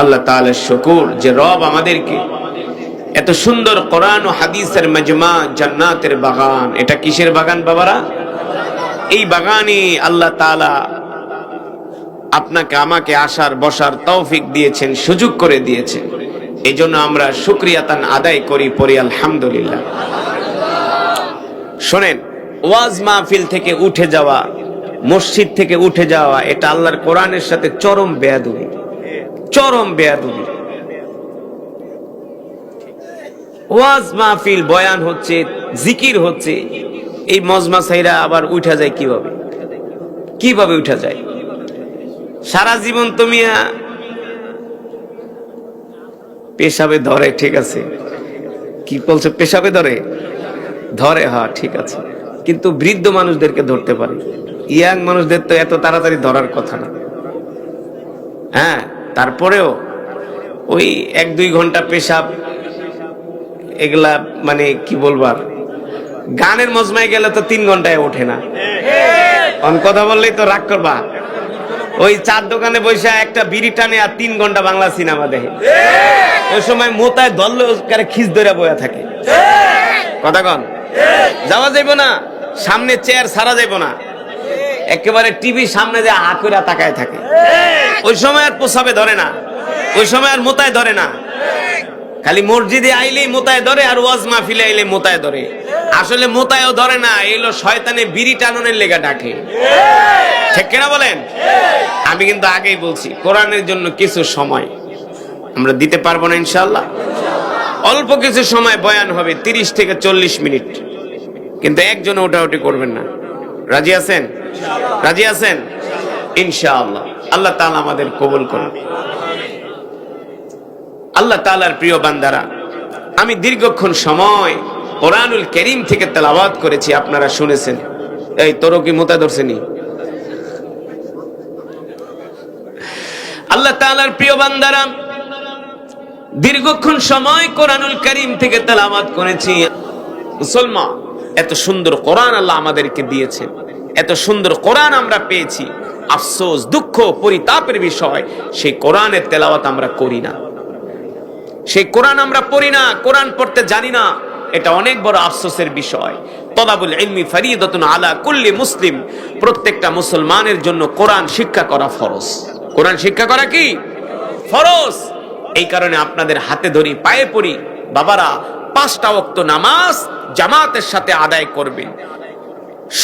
আল্লাহ তাআলার শুকর যে রব আমাদেরকে এত সুন্দর কোরআন ও হাদিসের মাজমা, জান্নাতের বাগান। এটা কিসের বাগান বাবারা? এই বাগানে আল্লাহ তাআলা আপনাকে আমাকে আসার বসার তৌফিক দিয়েছেন, সুযোগ করে দিয়েছেন। এই জন্য আমরা শুকরিয়াতান আদায় করি, পড়ি আলহামদুলিল্লাহ। শোনেন, ওয়াজ মাহফিল থেকে উঠে যাওয়া, মসজিদ থেকে উঠে যাওয়া, এটা আল্লাহর কোরআনের সাথে চরম বেয়াদবি, চরম বেয়াদবি। ওয়াজ মাহফিল, বয়ান হচ্ছে, জিকির হচ্ছে, এই মজমা সাইরা আবার উঠা যায় কিভাবে? কিভাবে উঠা যায়? সারা জীবন তুমি পেশাবে ধরে, ঠিক আছে, কি বলছো? পেশাবে ধরে ধরে, হ্যাঁ ঠিক আছে, কিন্তু বৃদ্ধ মানুষদেরকে ধরতে পারে, ইয়াং মানুষদের তো এত তাড়াতাড়ি ধরার কথা না। হ্যাঁ, তারপরেও ওই 1-2 ঘন্টা পেশাব, এগুলা মানে কি বলবার, গানের মজমায় গেলে তো 3 ঘন্টায় ওঠে না। অন কথা বললেই তো রাগ করবা। ওই চার দোকানে বসে একটা বিড়ি টানে আর 3 ঘন্টা বাংলা সিনেমা দেখে। ওই সময় মোতায় ধরলে খিস ধরে বয়া থাকে। কথা কন, যাওয়া যাইব না, সামনে চেয়ার সারা যাইব না, একেবারে টিভি সামনে যে হা করে তাকায় থাকে। ওই সময় আর পোষাবে ধরে না, ওই সময় আর মোতায় ধরে না। খালি মসজিদে আইলেই মোতায় ধরে, আর ওয়াজ মাহফিলে আইলে মোতায় ধরে। আসলে মোতায়ও ধরে না, এলো শয়তানে বিড়ি টাননের লেগা ডাকে। ঠিক কিনা বলেন? আমি কিন্তু আগেই বলছি, কোরআনের জন্য কিছু সময় আমরা দিতে পারবো না ইনশাআল্লাহ। অল্প কিছু সময় বয়ান হবে, 30 থেকে 40 মিনিট, কিন্তু একজন ওঠাউঠি করবেন না। রাজি আছেন? রাজি আছেন? ইনশাআল্লাহ আল্লাহ তাআলা আমাদের কবুল করুন। আল্লাহ তাআলার প্রিয় বান্দারা, আমি দীর্ঘক্ষণ সময় কোরআনুল কারীম থেকে তেলাওয়াত করেছি, আপনারা শুনেছেন। এই তোর কি মোতা ধরছেনি? আল্লাহ তাআলার প্রিয় বান্দারা, দীর্ঘক্ষণ সময় কোরআনুল কারীম থেকে তেলাওয়াত করেছি। মুসলমান, এত সুন্দর কোরআন আল্লাহ আমাদেরকে দিয়েছেন, এত সুন্দর কোরআন আমরা পেয়েছি। আফসোস, দুঃখ, পরিতাপের বিষয়, সেই কোরআনের তেলাওয়াত আমরা করি না, সেই কোরআন আমরা পড়ি না, কোরআন পড়তে জানি না। এটা অনেক বড় আফসোসের বিষয়। তলাবুল ইলমি ফরিদাতুন আলা কুল্লি মুসলিম। প্রত্যেকটা মুসলমানের জন্য কোরআন শিক্ষা করা ফরজ। কোরআন শিক্ষা করা কি ফরজ? এই কারণে আপনাদের হাতে ধরি, পায়ে পড়ি, বাবারা 5টা ওয়াক্ত নামাজ জামাতের সাথে আদায় করবেন।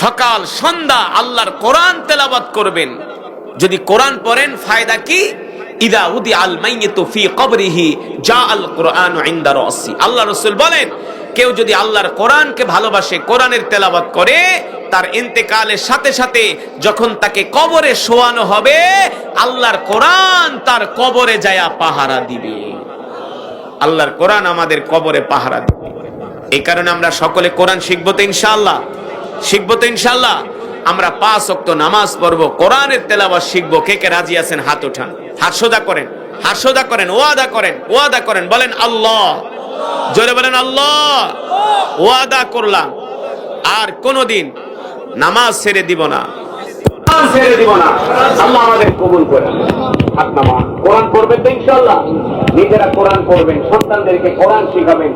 সকাল সন্ধ্যা আল্লাহর কোরআন তেলাওয়াত করবেন। যদি কোরআন পড়েন ফায়দা কি? ইদা উদি আল মাইয়িতু ফি কবরিহি জাআল কুরআনু ইনদা রাসি। আল্লাহ রাসূল বলেন, কেউ যদি আল্লাহর কোরআনকে ভালোবাসে, কোরআনের তেলাওয়াত করে, তার ইন্তেকালের সাথে সাথে যখন তাকে কবরে শোয়ানো হবে, আল্লাহর কোরআন তার কবরে যায়া পাহারা দিবে। আল্লাহর কোরআন আমাদের কবরে পাহারা দিবে। এই কারণে আমরা সকলে কোরআন শিখবো তো ইনশাআল্লাহ, শিখবো তো ইনশাআল্লাহ। আমরা 5 ওয়াক্ত নামাজ পড়বো, কোরআনের তেলাওয়াত শিখবো। কে কে রাজি আছেন? হাত উঠান, হাত সোজা করেন, হাত সোজা করেন, ওয়াদা করেন, ওয়াদা করেন, বলেন আল্লাহ, জোরে বলেন আল্লাহ। ওয়াদা করলাম আর কোনদিন নামাজ ছেড়ে দিব না, ছেড়ে দিব না। আল্লাহ আমাদের কবুল করেন। হাত নামান, কোরআন পড়বেন তো ইনশাআল্লাহ। নিজেরা কোরআন পড়বেন, সন্তানদেরকে কোরআন শিখাবেন।